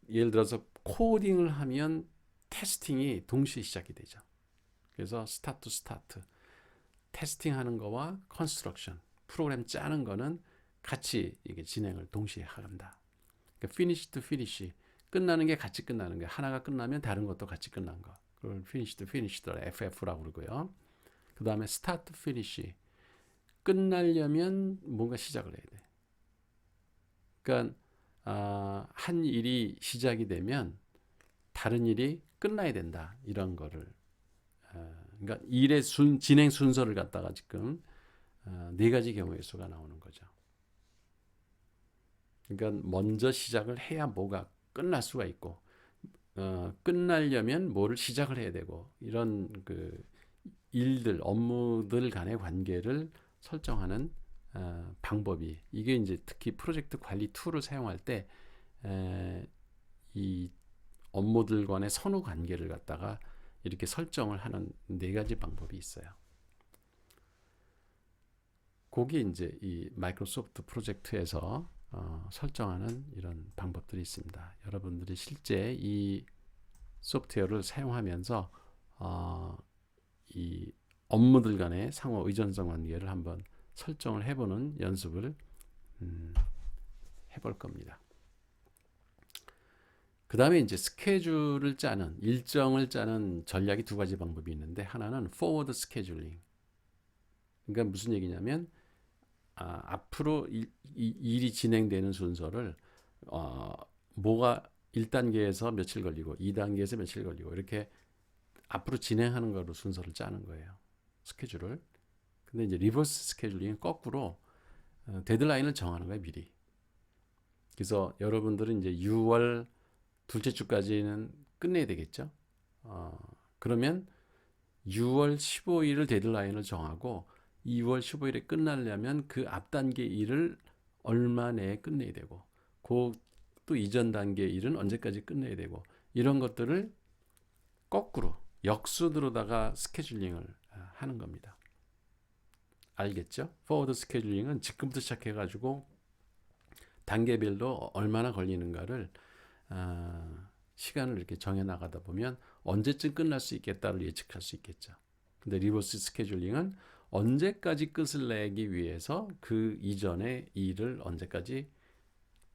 예를 들어서 코딩을 하면 테스팅이 동시에 시작이 되죠. 그래서 start to start 테스팅하는 거와 컨스트럭션 프로그램 짜는 거는 같이 이게 진행을 동시에 한다. 그러니까 finish to finish 끝나는 게 같이 끝나는 거예요. 하나가 끝나면 다른 것도 같이 끝난 거. 그걸 finish to finish라 FF라고 그러고요. 그 다음에 start to finish 끝나려면 뭔가 시작을 해야 돼. 그러니까 한 일이 시작이 되면 다른 일이 끝나야 된다. 이런 거를 그러니까 일의 진행 순서를 갖다가 지금 네 가지 경우의 수가 나오는 거죠. 그러니까 먼저 시작을 해야 뭐가 끝날 수가 있고 끝나려면 뭐를 시작을 해야 되고 이런 그 일들 업무들 간의 관계를 설정하는 방법이 이게 이제 특히 프로젝트 관리 툴을 사용할 때 이 업무들 간의 선후 관계를 갖다가 이렇게 설정을 하는 네 가지 방법이 있어요. 그게 이제 이 마이크로소프트 프로젝트에서 설정하는 이런 방법들이 있습니다. 여러분들이 실제 이 소프트웨어를 사용하면서 이 업무들 간의 상호 의존성 관계를 한번 설정을 해보는 연습을 해볼 겁니다. 그 다음에 이제 스케줄을 짜는 일정을 짜는 전략이 두 가지 방법이 있는데 하나는 forward scheduling. 그러니까 무슨 얘기냐면 앞으로 일이 진행되는 순서를 뭐가 1단계에서 며칠 걸리고 2단계에서 며칠 걸리고 이렇게 앞으로 진행하는 거로 순서를 짜는 거예요. 스케줄을. 근데 이제 리버스 스케줄링은 거꾸로 데드라인을 정하는 거예요, 미리. 그래서 여러분들은 이제 6월 둘째 주까지는 끝내야 되겠죠. 그러면 6월 15일을 데드라인을 정하고 2월 15일에 끝나려면 그 앞 단계 일을 얼마 내에 끝내야 되고 또 이전 단계 일은 언제까지 끝내야 되고 이런 것들을 거꾸로 역순으로다가 스케줄링을 하는 겁니다. 알겠죠? 포워드 스케줄링은 지금부터 시작해가지고 단계별로 얼마나 걸리는가를 시간을 이렇게 정해 나가다 보면 언제쯤 끝날 수 있겠다를 예측할 수 있겠죠. 근데 리버스 스케줄링은 언제까지 끝을 내기 위해서 그 이전의 일을 언제까지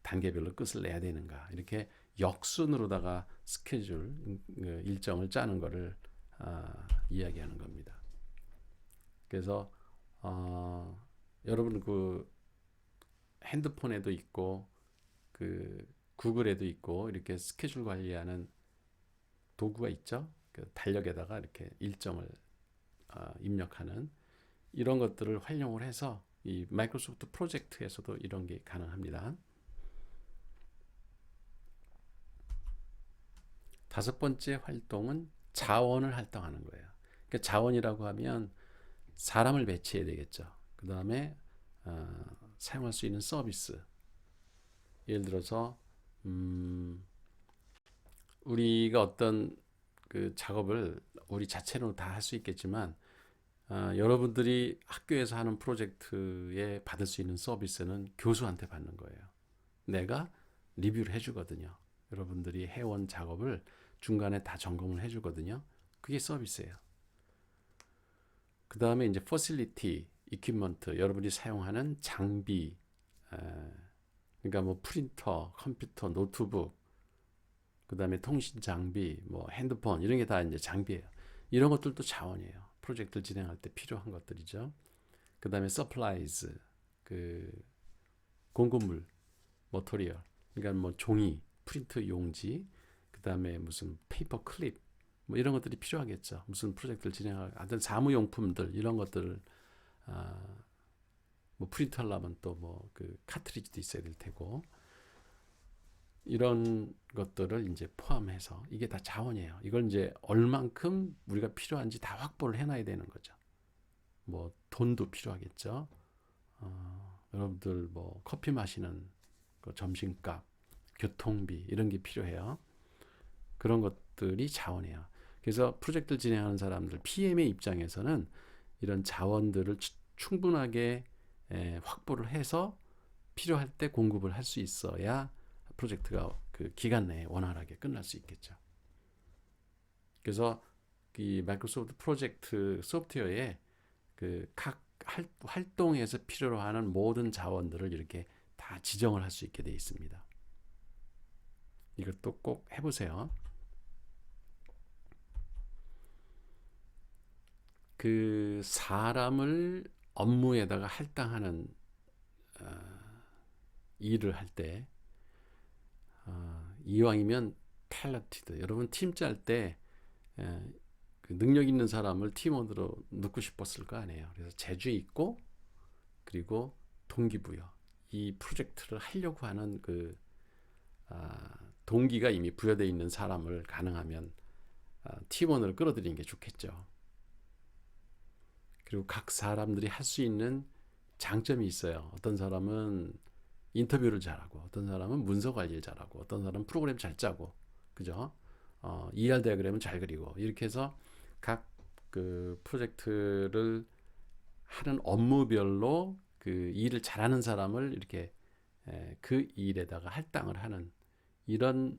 단계별로 끝을 내야 되는가 이렇게 역순으로다가 스케줄 일정을 짜는 거를 이야기하는 겁니다. 그래서 여러분 그 핸드폰에도 있고 그 구글에도 있고 이렇게 스케줄 관리하는 도구가 있죠. 그 달력에다가 이렇게 일정을 입력하는 이런 것들을 활용을 해서 이 마이크로소프트 프로젝트에서도 이런 게 가능합니다. 다섯 번째 활동은 자원을 활동하는 거예요. 그러니까 자원이라고 하면 사람을 배치해야 되겠죠. 그 다음에 사용할 수 있는 서비스. 예를 들어서 우리가 어떤 그 작업을 우리 자체로 다 할 수 있겠지만 여러분들이 학교에서 하는 프로젝트에 받을 수 있는 서비스는 교수한테 받는 거예요. 내가 리뷰를 해주거든요. 여러분들이 해온 작업을 중간에 다 점검을 해주거든요. 그게 서비스예요. 그 다음에 이제 facility, equipment, 여러분이 사용하는 장비, 그러니까 뭐 프린터, 컴퓨터, 노트북, 그 다음에 통신 장비, 뭐 핸드폰 이런 게 다 이제 장비예요. 이런 것들도 자원이에요. 프로젝트를 진행할 때 필요한 것들이죠. 그 다음에 supplies, 그 공급물, 머터리얼, 그러니까 뭐 종이, 프린트 용지, 그 다음에 무슨 페이퍼 클립, 뭐 이런 것들이 필요하겠죠. 무슨 프로젝트를 진행하든 사무용품들 이런 것들을 뭐 프린트 하려면 또 뭐 그 카트리지도 있어야 될 테고 이런 것들을 이제 포함해서 이게 다 자원이에요. 이걸 이제 얼만큼 우리가 필요한지 다 확보를 해놔야 되는 거죠. 뭐 돈도 필요하겠죠. 여러분들 뭐 커피 마시는 그 점심값, 교통비 이런 게 필요해요. 그런 것들이 자원이에요. 그래서 프로젝트를 진행하는 사람들, PM의 입장에서는 이런 자원들을 충분하게 확보를 해서 필요할 때 공급을 할 수 있어야 프로젝트가 그 기간 내에 원활하게 끝날 수 있겠죠. 그래서 이 마이크로소프트 프로젝트 소프트웨어에 그 각 활동에서 필요로 하는 모든 자원들을 이렇게 다 지정을 할 수 있게 되어 있습니다. 이것도 꼭 해보세요. 그 사람을 업무에다가 할당하는 일을 할 때 이왕이면 탤런티드 여러분 팀 짤 때 그 능력 있는 사람을 팀원으로 넣고 싶었을 거 아니에요. 그래서 재주 있고 그리고 동기부여 이 프로젝트를 하려고 하는 그 동기가 이미 부여되어 있는 사람을 가능하면 팀원으로 끌어들이는 게 좋겠죠. 그리고 각 사람들이 할 수 있는 장점이 있어요. 어떤 사람은 인터뷰를 잘하고, 어떤 사람은 문서 관리를 잘하고, 어떤 사람은 프로그램 잘 짜고, 그죠? ER 디아그램은 잘 그리고 이렇게 해서 각 그 프로젝트를 하는 업무별로 그 일을 잘하는 사람을 이렇게 그 일에다가 할당을 하는 이런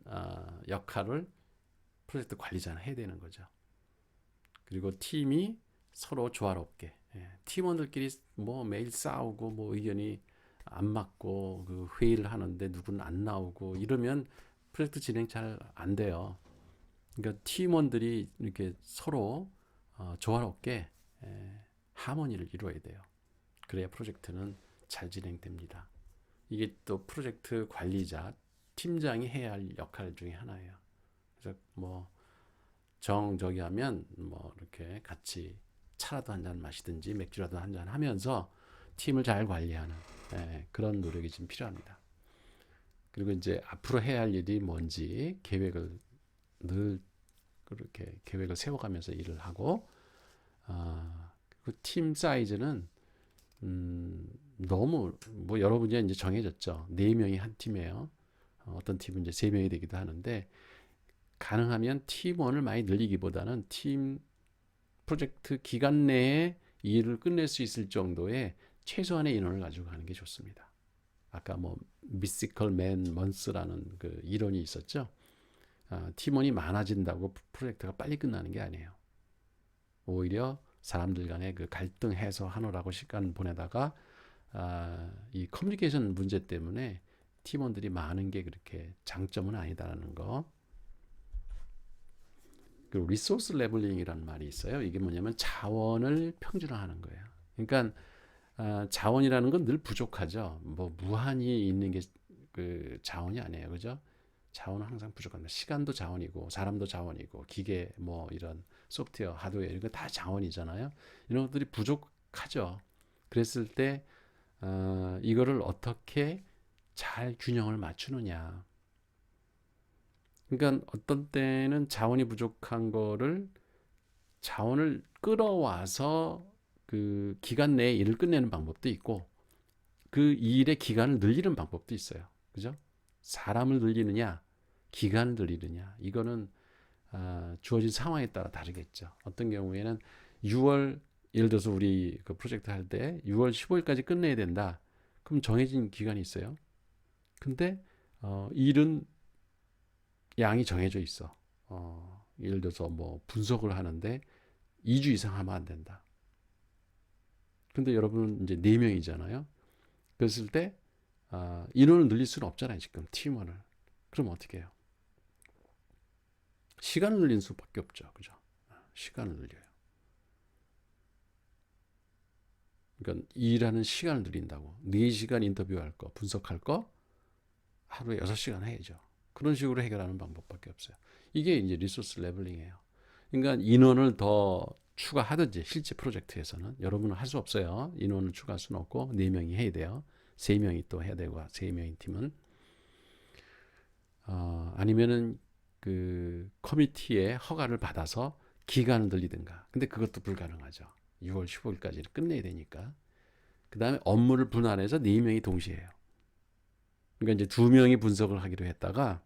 역할을 프로젝트 관리자는 해야 되는 거죠. 그리고 팀이 서로 조화롭게 팀원들끼리 뭐 매일 싸우고 뭐 의견이 안 맞고 그 회의를 하는데 누구는 안 나오고 이러면 프로젝트 진행 잘 안 돼요. 그러니까 팀원들이 이렇게 서로 조화롭게 하모니를 이루어야 돼요. 그래야 프로젝트는 잘 진행됩니다. 이게 또 프로젝트 관리자, 팀장이 해야 할 역할 중에 하나예요. 그래서 뭐 정저기 하면 뭐 이렇게 같이 차라도 한 잔 마시든지 맥주라도 한 잔 하면서 팀을 잘 관리하는 그런 노력이 좀 필요합니다. 그리고 이제 앞으로 해야 할 일이 뭔지 계획을 늘 그렇게 계획을 세워가면서 일을 하고 그 팀 사이즈는 너무 뭐 여러분이 이제 정해졌죠. 4명이 한 팀이에요. 어떤 팀은 이제 3명이 되기도 하는데 가능하면 팀원을 많이 늘리기보다는 팀 프로젝트 기간 내에 일을 끝낼 수 있을 정도의 최소한의 인원을 가지고 가는 게 좋습니다. 아까 뭐 미스티컬 맨 먼스라는 그 이론이 있었죠. 팀원이 많아진다고 프로젝트가 빨리 끝나는 게 아니에요. 오히려 사람들 간의 그 갈등 해소하느라고 시간 보내다가 이 커뮤니케이션 문제 때문에 팀원들이 많은 게 그렇게 장점은 아니다라는 거. 그리고 리소스 레벨링이라는 말이 있어요. 이게 뭐냐면 자원을 평준화하는 거예요. 그러니까 자원이라는 건 늘 부족하죠. 뭐 무한히 있는 게 그 자원이 아니에요, 그죠? 자원은 항상 부족합니다. 시간도 자원이고 사람도 자원이고 기계 뭐 이런 소프트웨어, 하드웨어 이런 거 다 자원이잖아요. 이런 것들이 부족하죠. 그랬을 때 이거를 어떻게 잘 균형을 맞추느냐. 그러니까 어떤 때는 자원이 부족한 거를 자원을 끌어와서 그 기간 내에 일을 끝내는 방법도 있고 그 일의 기간을 늘리는 방법도 있어요. 그죠? 사람을 늘리느냐, 기간을 늘리느냐. 이거는 주어진 상황에 따라 다르겠죠. 어떤 경우에는 6월 예를 들어서 우리 그 프로젝트 할 때 6월 15일까지 끝내야 된다. 그럼 정해진 기간이 있어요. 근데 일은 양이 정해져 있어. 예를 들어서 뭐 분석을 하는데 2주 이상 하면 안 된다. 근데 여러분은 이제 4명이잖아요. 그랬을 때 인원을 늘릴 수는 없잖아요. 지금 팀원을. 그럼 어떻게 해요? 시간을 늘리는 수밖에 없죠. 그죠? 시간을 늘려요. 그러니까 일하는 시간을 늘린다고. 4시간 인터뷰할 거, 분석할 거 하루에 6시간 해야죠. 그런 식으로 해결하는 방법밖에 없어요. 이게 이제 리소스 레벨링이에요. 그러니까 인원을 더 추가하든지 실제 프로젝트에서는 여러분은 할 수 없어요. 인원을 추가할 수는 없고 4명이 해야 돼요. 3명이 또 해야 되고 3명인 팀은 아니면은 그 커미티의 허가를 받아서 기간을 늘리든가. 근데 그것도 불가능하죠. 6월 15일까지는 끝내야 되니까. 그 다음에 업무를 분할해서 4명이 동시에 해요. 그러니까 이제 2명이 분석을 하기로 했다가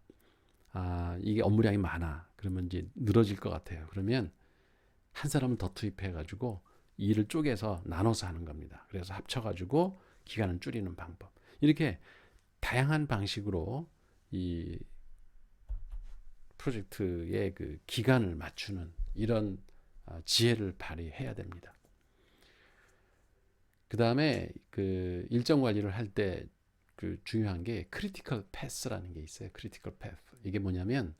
이게 업무량이 많아. 그러면 이제 늘어질 것 같아요. 그러면 한 사람은 더 투입해가지고 일을 쪼개서 나눠서 하는 겁니다. 그래서 합쳐가지고 기간을 줄이는 방법. 이렇게 다양한 방식으로 이 프로젝트의 그 기간을 맞추는 이런 지혜를 발휘해야 됩니다. 그 다음에 그 일정 관리를 할 때 그 중요한 게 크리티컬 패스라는 게 있어요. 크리티컬 패스. 이게 뭐냐면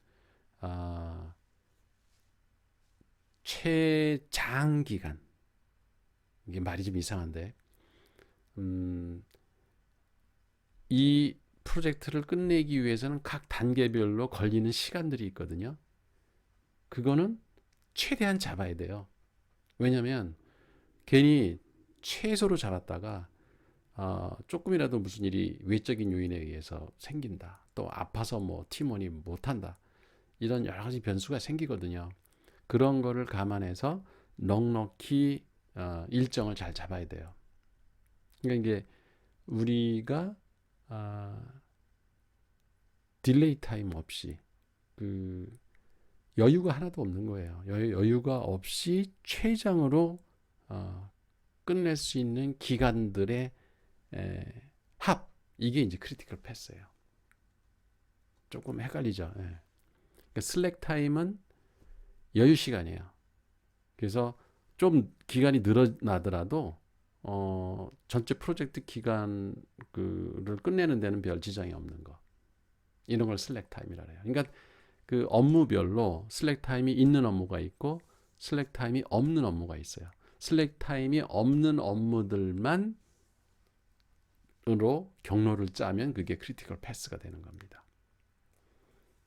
최장기간. 이게 말이 좀 이상한데 이 프로젝트를 끝내기 위해서는 각 단계별로 걸리는 시간들이 있거든요. 그거는 최대한 잡아야 돼요. 왜냐하면 괜히 최소로 잡았다가 조금이라도 무슨 일이 외적인 요인에 의해서 생긴다. 또 아파서 뭐 팀원이 못한다. 이런 여러 가지 변수가 생기거든요. 그런 거를 감안해서 넉넉히 일정을 잘 잡아야 돼요. 그러니까 이게 우리가 딜레이 타임 없이 그 여유가 하나도 없는 거예요. 여유가 없이 최장으로 끝낼 수 있는 기간들의 합 이게 이제 크리티컬 패스예요. 조금 헷갈리죠. 그러니까 슬랙 타임은 여유 시간이에요. 그래서 좀 기간이 늘어나더라도 전체 프로젝트 기간을 끝내는 데는 별 지장이 없는 거. 이런 걸 슬랙 타임이라 해요. 그러니까 그 업무별로 슬랙 타임이 있는 업무가 있고 슬랙 타임이 없는 업무가 있어요. 슬랙 타임이 없는 업무들만 으로 경로를 짜면 그게 크리티컬 패스가 되는 겁니다.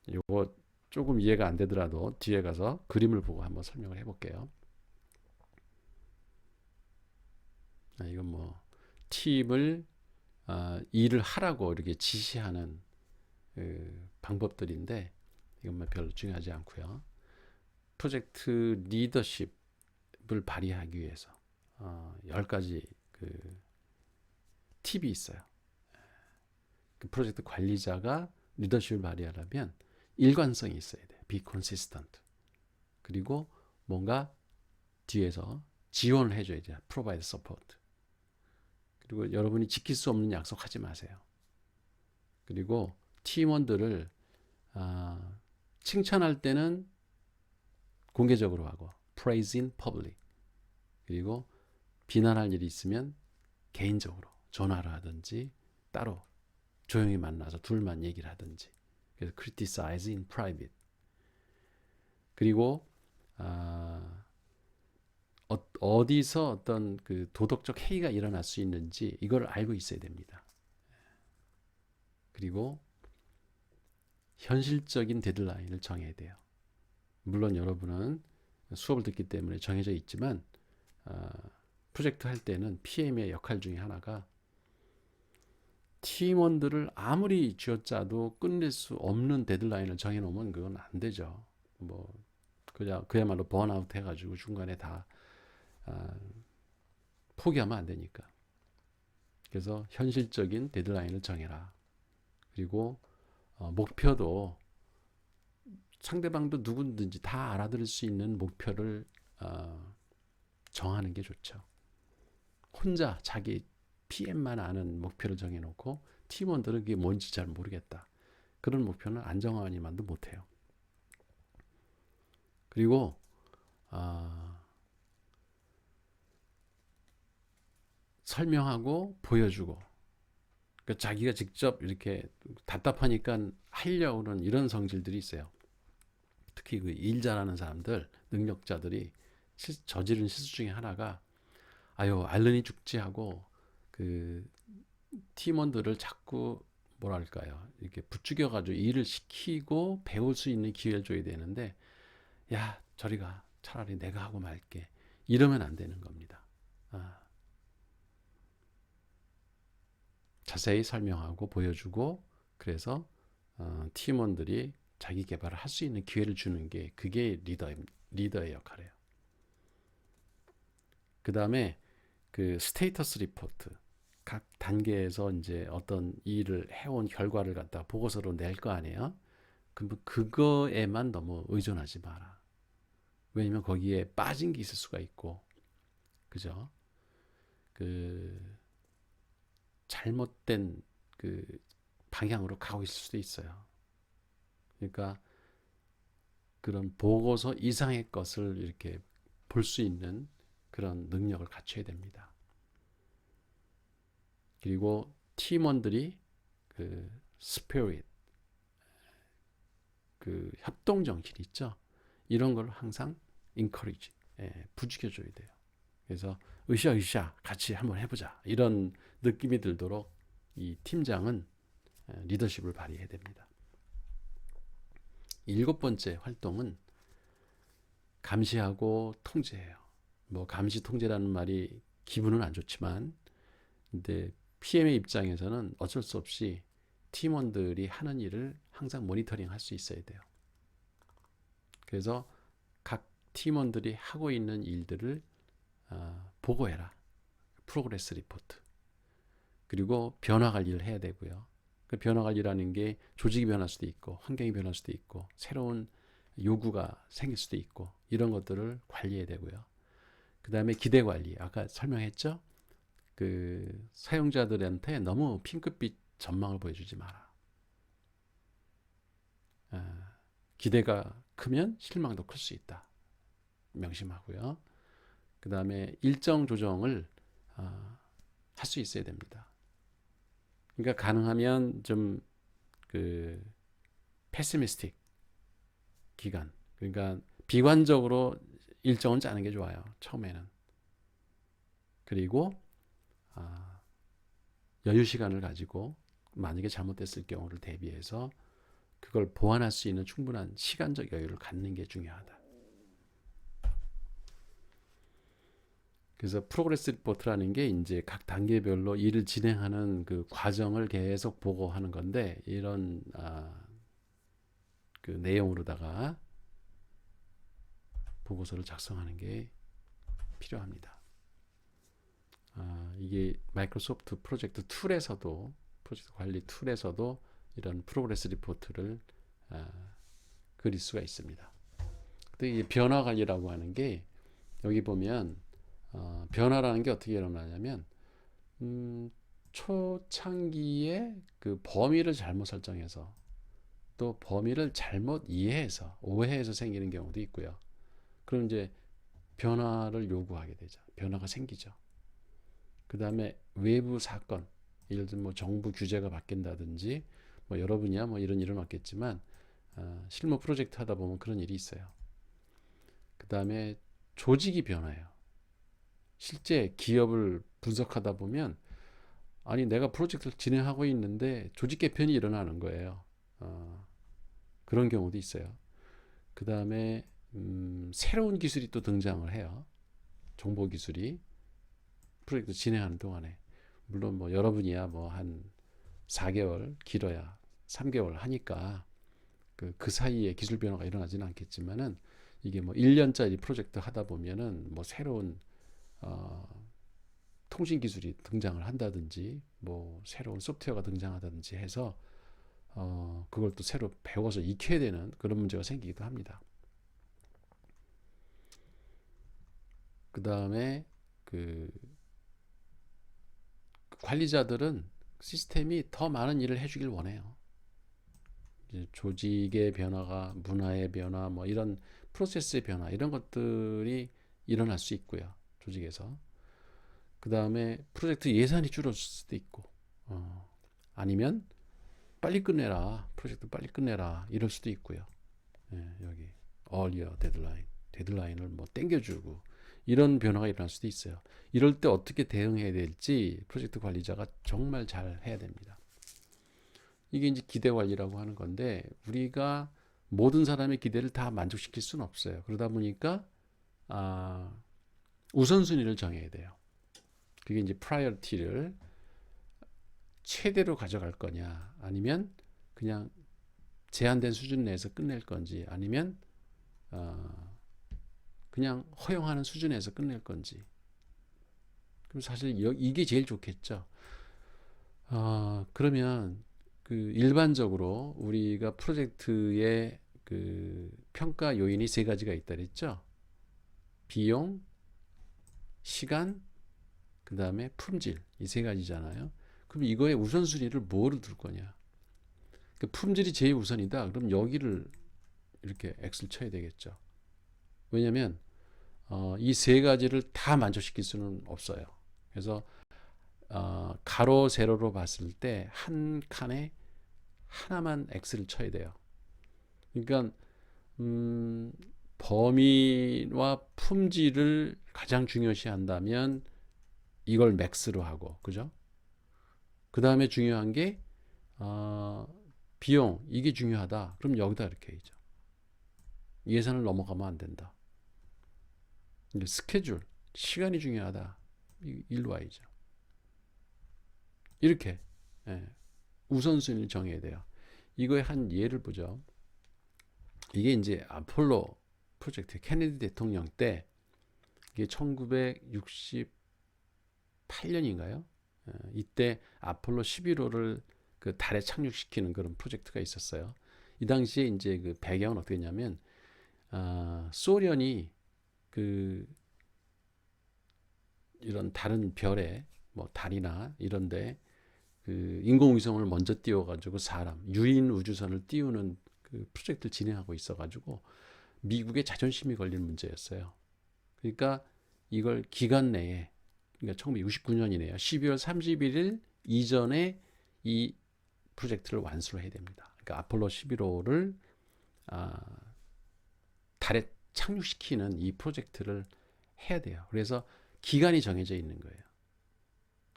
이거 조금 이해가 안 되더라도 뒤에 가서 그림을 보고 한번 설명을 해볼게요. 이건 뭐 팀을 일을 하라고 이렇게 지시하는 방법들인데 이건 뭐 별로 중요하지 않고요. 프로젝트 리더십을 발휘하기 위해서 10가지 그 팁이 있어요. 그 프로젝트 관리자가 리더십을 발휘하려면 일관성이 있어야 돼. Be consistent. 그리고 뭔가 뒤에서 지원을 해줘야 돼. Provide support. 그리고 여러분이 지킬 수 없는 약속하지 마세요. 그리고 팀원들을 칭찬할 때는 공개적으로 하고 praise in public. 그리고 비난할 일이 있으면 개인적으로 전화를 하든지 따로 조용히 만나서 둘만 얘기를 하든지. 그래서 criticize in private. 그리고 어디서 어떤 그 도덕적 해이가 일어날 수 있는지 이걸 알고 있어야 됩니다. 그리고 현실적인 데드라인을 정해야 돼요. 물론 여러분은 수업을 듣기 때문에 정해져 있지만 프로젝트 할 때는 PM의 역할 중에 하나가 팀원들을 아무리 쥐어짜도 끝낼 수 없는 데드라인을 정해놓으면 그건 안 되죠. 뭐 그야말로 번아웃 해가지고 중간에 다 포기하면 안 되니까. 그래서 현실적인 데드라인을 정해라. 그리고 목표도 상대방도 누구든지 다 알아들을 수 있는 목표를 정하는 게 좋죠. 혼자 자기 PM만 아는 목표를 정해놓고 팀원들은 그게 뭔지 잘 모르겠다. 그런 목표는 안정환이만도 못해요. 그리고 설명하고 보여주고, 그러니까 자기가 직접 이렇게 답답하니까 하려고는 이런 성질들이 있어요. 특히 그 일 잘하는 사람들, 능력자들이 저지른 실수 중에 하나가 아유 알른이 죽지 하고 그 팀원들을 자꾸 뭐랄까요, 이렇게 부추겨가지고 일을 시키고 배울 수 있는 기회를 줘야 되는데, 야 저리가, 차라리 내가 하고 말게, 이러면 안 되는 겁니다. 자세히 설명하고 보여주고, 그래서 팀원들이 자기 개발을 할 수 있는 기회를 주는 게, 그게 리더의 역할이에요. 그 다음에 그 스테이터스 리포트, 각 단계에서 이제 어떤 일을 해온 결과를 갖다 보고서로 낼 거 아니에요. 그럼 그거에만 너무 의존하지 마라. 왜냐면 거기에 빠진 게 있을 수가 있고, 그죠? 그 잘못된 그 방향으로 가고 있을 수도 있어요. 그러니까 그런 보고서 이상의 것을 이렇게 볼 수 있는 그런 능력을 갖춰야 됩니다. 그리고 팀원들이 그 스피릿, 그 협동 정신이 있죠. 이런 걸 항상 encourage, 부추겨줘야 돼요. 그래서 으쌰으쌰 같이 한번 해보자, 이런 느낌이 들도록 이 팀장은 리더십을 발휘해야 됩니다. 7번째 활동은 감시하고 통제예요. 뭐 감시 통제라는 말이 기분은 안 좋지만, 근데 PM의 입장에서는 어쩔 수 없이 팀원들이 하는 일을 항상 모니터링 할 수 있어야 돼요. 그래서 각 팀원들이 하고 있는 일들을 보고해라. 프로그레스 리포트. 그리고 변화 관리를 해야 되고요. 그 변화 관리라는 게 조직이 변할 수도 있고, 환경이 변할 수도 있고, 새로운 요구가 생길 수도 있고, 이런 것들을 관리해야 되고요. 그 다음에 기대 관리. 아까 설명했죠? 그 사용자들한테 너무 핑크빛 전망을 보여주지 마라. 기대가 크면 실망도 클 수 있다. 명심하고요. 그 다음에 일정 조정을 할 수 있어야 됩니다. 그러니까 가능하면 좀 그 패시미스틱 기간, 그러니까 비관적으로 일정은 짜는 게 좋아요. 처음에는. 그리고 여유 시간을 가지고 만약에 잘못됐을 경우를 대비해서 그걸 보완할 수 있는 충분한 시간적 여유를 갖는 게 중요하다. 그래서 프로그레스 리포트라는 게 이제 각 단계별로 일을 진행하는 그 과정을 계속 보고하는 건데, 이런 그 내용으로다가 보고서를 작성하는 게 필요합니다. 이게 마이크로소프트 프로젝트 툴에서도, 프로젝트 관리 툴에서도 이런 프로그레스 리포트를 그릴 수가 있습니다. 근데 이 변화 관리라고 하는 게, 여기 보면 변화라는 게 어떻게 일어나냐면 초창기에 그 범위를 잘못 설정해서, 또 범위를 잘못 이해해서, 오해해서 생기는 경우도 있고요. 그럼 이제 변화를 요구하게 되죠. 변화가 생기죠. 그 다음에 외부 사건, 예를 들면 뭐 정부 규제가 바뀐다든지, 뭐 여러분이야 뭐 이런 일은 없겠지만 실무 프로젝트 하다 보면 그런 일이 있어요. 그 다음에 조직이 변해요. 실제 기업을 분석하다 보면, 아니 내가 프로젝트를 진행하고 있는데 조직 개편이 일어나는 거예요. 그런 경우도 있어요. 그 다음에 새로운 기술이 또 등장을 해요. 정보 기술이 프로젝트 진행하는 동안에. 물론 뭐 여러분이야 뭐 한 4개월, 길어야 3개월 하니까 그 사이에 기술 변화가 일어나지는 않겠지만은, 이게 뭐 1년짜리 프로젝트 하다 보면은 뭐 새로운 통신 기술이 등장을 한다든지 뭐 새로운 소프트웨어가 등장하다든지 해서 그걸 또 새로 배워서 익혀야 되는 그런 문제가 생기기도 합니다. 그 다음에 그 관리자들은 시스템이 더 많은 일을 해주길 원해요. 이제 조직의 변화가, 문화의 변화, 뭐 이런 프로세스의 변화, 이런 것들이 일어날 수 있고요. 조직에서. 그 다음에 프로젝트 예산이 줄어들 수도 있고, 아니면 빨리 끝내라, 프로젝트 빨리 끝내라, 이럴 수도 있고요. 예, 여기 earlier 데드라인을 뭐 땡겨주고, 이런 변화가 일어날 수도 있어요. 이럴 때 어떻게 대응해야 될지 프로젝트 관리자가 정말 잘 해야 됩니다. 이게 이제 기대 관리라고 하는 건데, 우리가 모든 사람의 기대를 다 만족시킬 수는 없어요. 그러다 보니까 우선순위를 정해야 돼요. 그게 이제 프라이어티를 최대로 가져갈 거냐, 아니면 그냥 제한된 수준 내에서 끝낼 건지, 아니면 그냥 허용하는 수준에서 끝낼 건지. 그럼 사실 이게 제일 좋겠죠. 그러면 그 일반적으로 우리가 프로젝트의 그 평가 요인이 세 가지가 있다 그랬죠. 비용, 시간, 그 다음에 품질, 이 세 가지잖아요. 그럼 이거의 우선순위를 뭐를 둘 거냐. 그 품질이 제일 우선이다. 그럼 여기를 이렇게 X를 쳐야 되겠죠. 왜냐하면 이 세 가지를 다 만족시킬 수는 없어요. 그래서 가로 세로로 봤을 때 한 칸에 하나만 X를 쳐야 돼요. 그러니까 범위와 품질을 가장 중요시한다면 이걸 맥스로 하고, 그죠? 그 다음에 중요한 게 비용, 이게 중요하다. 그럼 여기다 이렇게 해야죠. 예산을 넘어가면 안 된다. 스케줄, 시간이 중요하다. 일로 와야죠. 이렇게 우선순위를 정해야 돼요. 이거의 한 예를 보죠. 이게 이제 아폴로 프로젝트, 케네디 대통령 때, 이게 1968년인가요? 이때 아폴로 11호를 그 달에 착륙시키는 그런 프로젝트가 있었어요. 이 당시에 이제 그 배경은 어떻게 했냐면, 소련이 그 이런 다른 별에, 뭐 달이나 이런데 그 인공위성을 먼저 띄워가지고 유인 우주선을 띄우는 그 프로젝트를 진행하고 있어가지고 미국의 자존심이 걸린 문제였어요. 그러니까 이걸 기간 내에, 그러니까 1969년이네요. 12월 31일 이전에 이 프로젝트를 완수를 해야 됩니다. 그러니까 아폴로 11호를 달에 착륙시키는 이 프로젝트를 해야 돼요. 그래서 기간이 정해져 있는 거예요.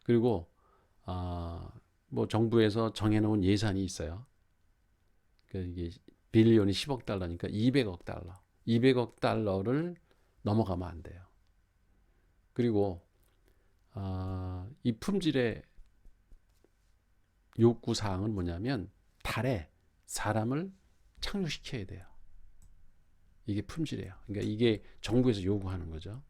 그리고 뭐 정부에서 정해놓은 예산이 있어요. 이게 빌리언이 10억 달러니까 200억 달러. 200억 달러를 넘어가면 안 돼요. 그리고 이 품질의 요구 사항은 뭐냐면 달에 사람을 착륙시켜야 돼요. 이게 품질이에요. 그러니까 이게 정부에서 요구하는 거죠.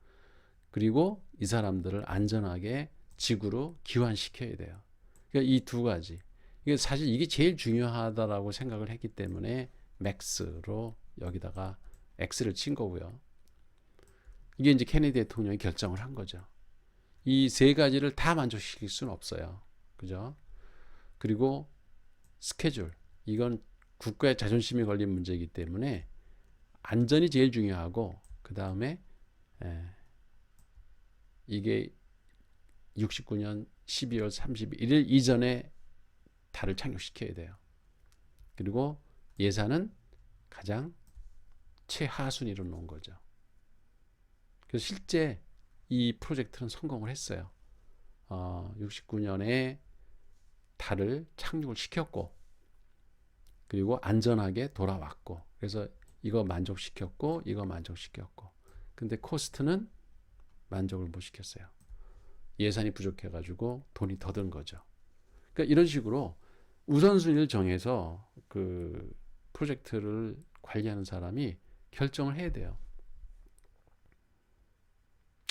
그리고 이 사람들을 안전하게 지구로 귀환시켜야 돼요. 그러니까 이 두 가지. 이게 사실 이게 제일 중요하다라고 생각을 했기 때문에 맥스로 여기다가 X를 친 거고요. 이게 이제 케네디 대통령이 결정을 한 거죠. 이 세 가지를 다 만족시킬 수는 없어요. 그죠? 그리고 스케줄. 이건 국가의 자존심이 걸린 문제이기 때문에 안전이 제일 중요하고, 그 다음에 이게 69년 12월 31일 이전에 달을 착륙시켜야 돼요. 그리고 예산은 가장 최하순위로 놓은 거죠. 그래서 실제 이 프로젝트는 성공을 했어요. 69년에 달을 착륙을 시켰고, 그리고 안전하게 돌아왔고, 그래서 이거 만족시켰고 이거 만족시켰고, 근데 코스트는 만족을 못 시켰어요. 예산이 부족해가지고 돈이 더 든 거죠. 그러니까 이런 식으로 우선순위를 정해서 그 프로젝트를 관리하는 사람이 결정을 해야 돼요.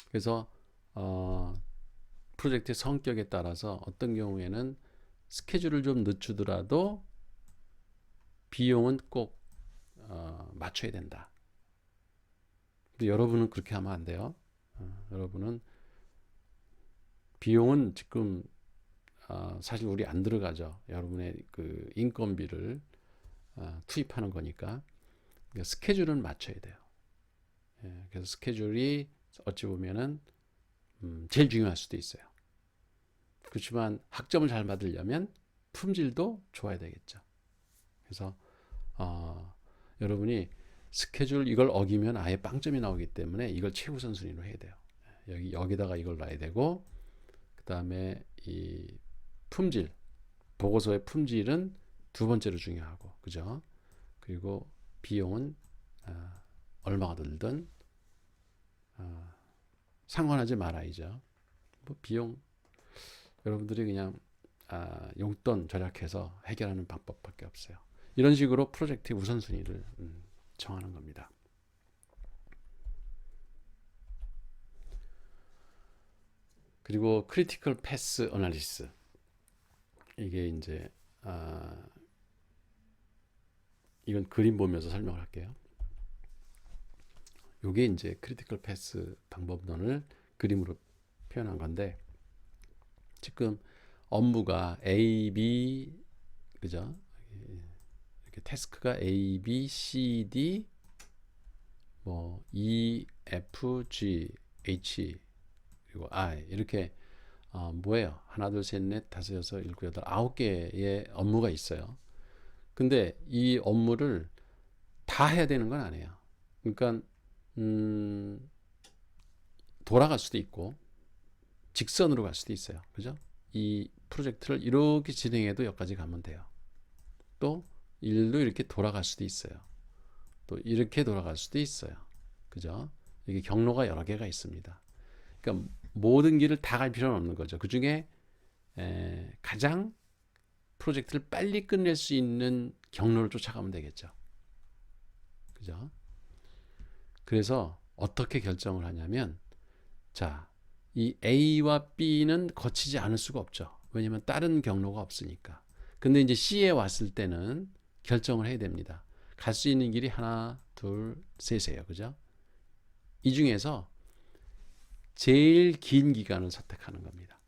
그래서 프로젝트의 성격에 따라서 어떤 경우에는 스케줄을 좀 늦추더라도 비용은 꼭 맞춰야 된다. 근데 여러분은 그렇게 하면 안 돼요. 여러분은 비용은 지금 사실 우리 안 들어가죠. 여러분의 그 인건비를 투입하는 거니까. 그러니까 스케줄은 맞춰야 돼요. 예, 그래서 스케줄이 어찌 보면은 제일 중요할 수도 있어요. 그렇지만 학점을 잘 받으려면 품질도 좋아야 되겠죠. 그래서 여러분이 스케줄 이걸 어기면 아예 빵점이 나오기 때문에 이걸 최우선 순위로 해야 돼요. 여기다가 이걸 놔야 되고, 그 다음에 이 품질, 보고서의 품질은 두 번째로 중요하고, 그죠? 그리고 비용은 얼마가 들든 상관하지 말아야죠. 뭐 비용 여러분들이 그냥 용돈 절약해서 해결하는 방법밖에 없어요. 이런 식으로 프로젝트의 우선순위를 정하는 겁니다. 그리고 크리티컬 패스 어널리시스, 이게 이제 이건 그림 보면서 설명을 할게요. 이게 이제 크리티컬 패스 방법론을 그림으로 표현한 건데, 지금 업무가 A, B, 그죠? 이렇게 태스크가 A, B, C, D, 뭐 E, F, G, H, 그리고 I, 이렇게 뭐예요? 하나, 둘, 셋, 넷, 다섯, 여섯, 일곱, 여덟, 9개의 업무가 있어요. 근데 이 업무를 다 해야 되는 건 아니에요. 그러니까 돌아갈 수도 있고 직선으로 갈 수도 있어요. 그죠? 이 프로젝트를 이렇게 진행해도 여기까지 가면 돼요. 또 일도 이렇게 돌아갈 수도 있어요. 또 이렇게 돌아갈 수도 있어요. 그죠? 이게 경로가 여러 개가 있습니다. 그러니까 모든 길을 다 갈 필요는 없는 거죠. 그 중에 가장 프로젝트를 빨리 끝낼 수 있는 경로를 쫓아가면 되겠죠. 그죠? 그래서 어떻게 결정을 하냐면, 자, 이 A와 B는 거치지 않을 수가 없죠. 왜냐하면 다른 경로가 없으니까. 근데 이제 C에 왔을 때는 결정을 해야 됩니다. 갈 수 있는 길이 하나, 둘, 셋이에요. 그죠? 이 중에서 제일 긴 기간을 선택하는 겁니다.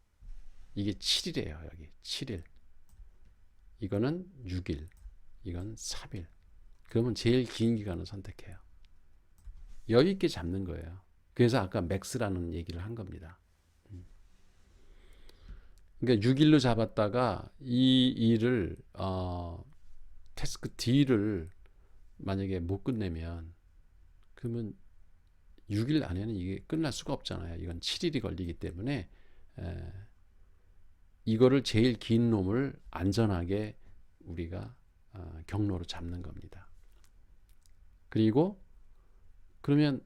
이게 7일이에요. 여기 7일. 이거는 6일. 이건 3일. 그러면 제일 긴 기간을 선택해요. 여유 있게 잡는 거예요. 그래서 아까 맥스라는 얘기를 한 겁니다. 그러니까 6일로 잡았다가 이 일을 태스크 D를 만약에 못 끝내면, 그러면 6일 안에는 이게 끝날 수가 없잖아요. 이건 7일이 걸리기 때문에 이거를 제일 긴 놈을 안전하게 우리가 경로로 잡는 겁니다. 그리고 그러면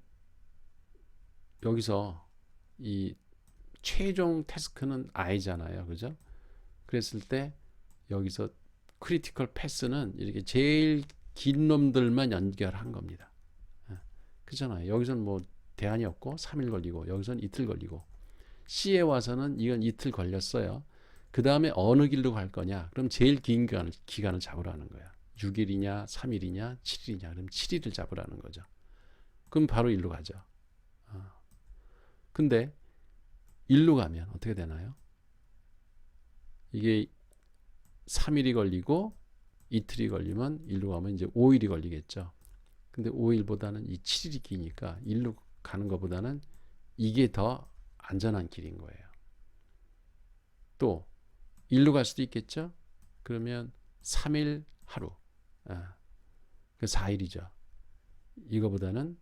여기서 이 최종 태스크는 I잖아요. 그죠? 그랬을 때 여기서 크리티컬 패스는 이렇게 제일 긴 놈들만 연결한 겁니다. 그렇잖아요. 여기서는 뭐 대안이 없고 3일 걸리고, 여기서는 이틀 걸리고, C에 와서는 이건 이틀 걸렸어요. 그 다음에 어느 길로 갈 거냐? 그럼 제일 긴 기간을 잡으라는 거야. 6일이냐, 3일이냐, 7일이냐. 그럼 7일을 잡으라는 거죠. 그럼 바로 일로 가죠. 근데 일로 가면 어떻게 되나요? 이게 3일이 걸리고 이틀이 걸리면 일로 가면 이제 5일이 걸리겠죠. 근데 5일보다는 이 7일이 기니까 일로 가는 것보다는 이게 더 안전한 길인 거예요. 또 일로 갈 수도 있겠죠. 그러면 3일 하루, 그 4일이죠. 이거보다는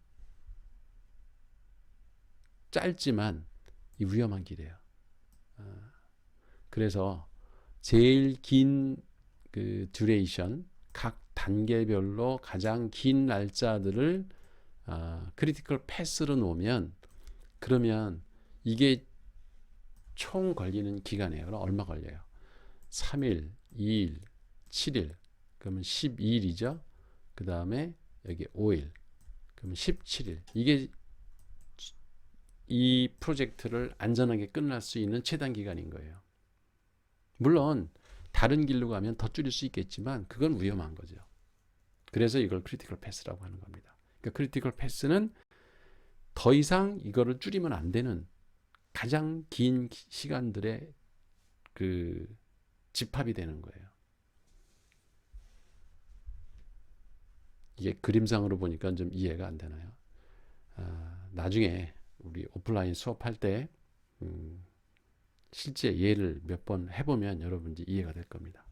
짧지만 이 위험한 길이에요. 그래서 제일 긴 그 듀레이션, 각 단계별로 가장 긴 날짜들을 크리티컬 패스로 놓으면, 그러면 이게 총 걸리는 기간이에요. 그럼 얼마 걸려요? 3일, 2일, 7일, 그러면 12일이죠. 그 다음에 여기 5일, 그러면 17일. 이게 이 프로젝트를 안전하게 끝날 수 있는 최단 기간인 거예요. 물론 다른 길로 가면 더 줄일 수 있겠지만 그건 위험한 거죠. 그래서 이걸 크리티컬 패스라고 하는 겁니다. 그러니까 크리티컬 패스는 더 이상 이거를 줄이면 안 되는 가장 긴 시간들의 그 집합이 되는 거예요. 이게 그림상으로 보니까 좀 이해가 안 되나요? 나중에 우리 오프라인 수업할 때 실제 예를 몇 번 해보면 여러분이 이해가 될 겁니다.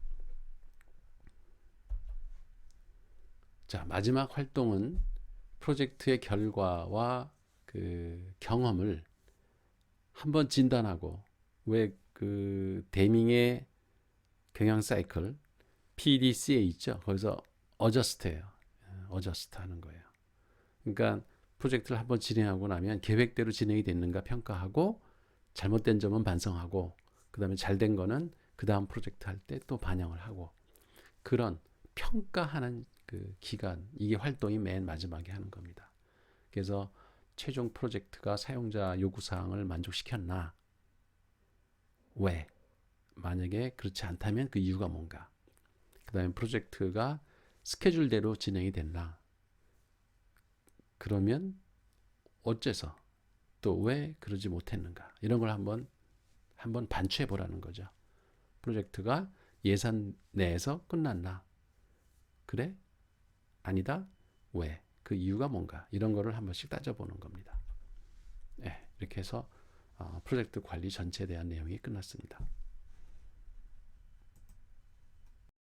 자, 마지막 활동은 프로젝트의 결과와 그 경험을 한번 진단하고, 왜 그 데밍의 경영 사이클 PDCA 있죠? 거기서 어저스트해요. 어저스트 하는 거예요. 그러니까 프로젝트를 한번 진행하고 나면 계획대로 진행이 됐는가 평가하고, 잘못된 점은 반성하고, 그 다음에 잘된 거는 그 다음 프로젝트 할 때 또 반영을 하고, 그런 평가하는 그 기간, 이게 활동이 맨 마지막에 하는 겁니다. 그래서 최종 프로젝트가 사용자 요구사항을 만족시켰나? 왜? 만약에 그렇지 않다면 그 이유가 뭔가? 그 다음에 프로젝트가 스케줄대로 진행이 됐나? 그러면 어째서? 또 왜 그러지 못했는가? 이런 걸 한번 반추해 보라는 거죠. 프로젝트가 예산 내에서 끝났나? 그래? 아니다? 왜? 그 이유가 뭔가? 이런 거를 한 번씩 따져보는 겁니다. 네, 이렇게 해서 프로젝트 관리 전체에 대한 내용이 끝났습니다.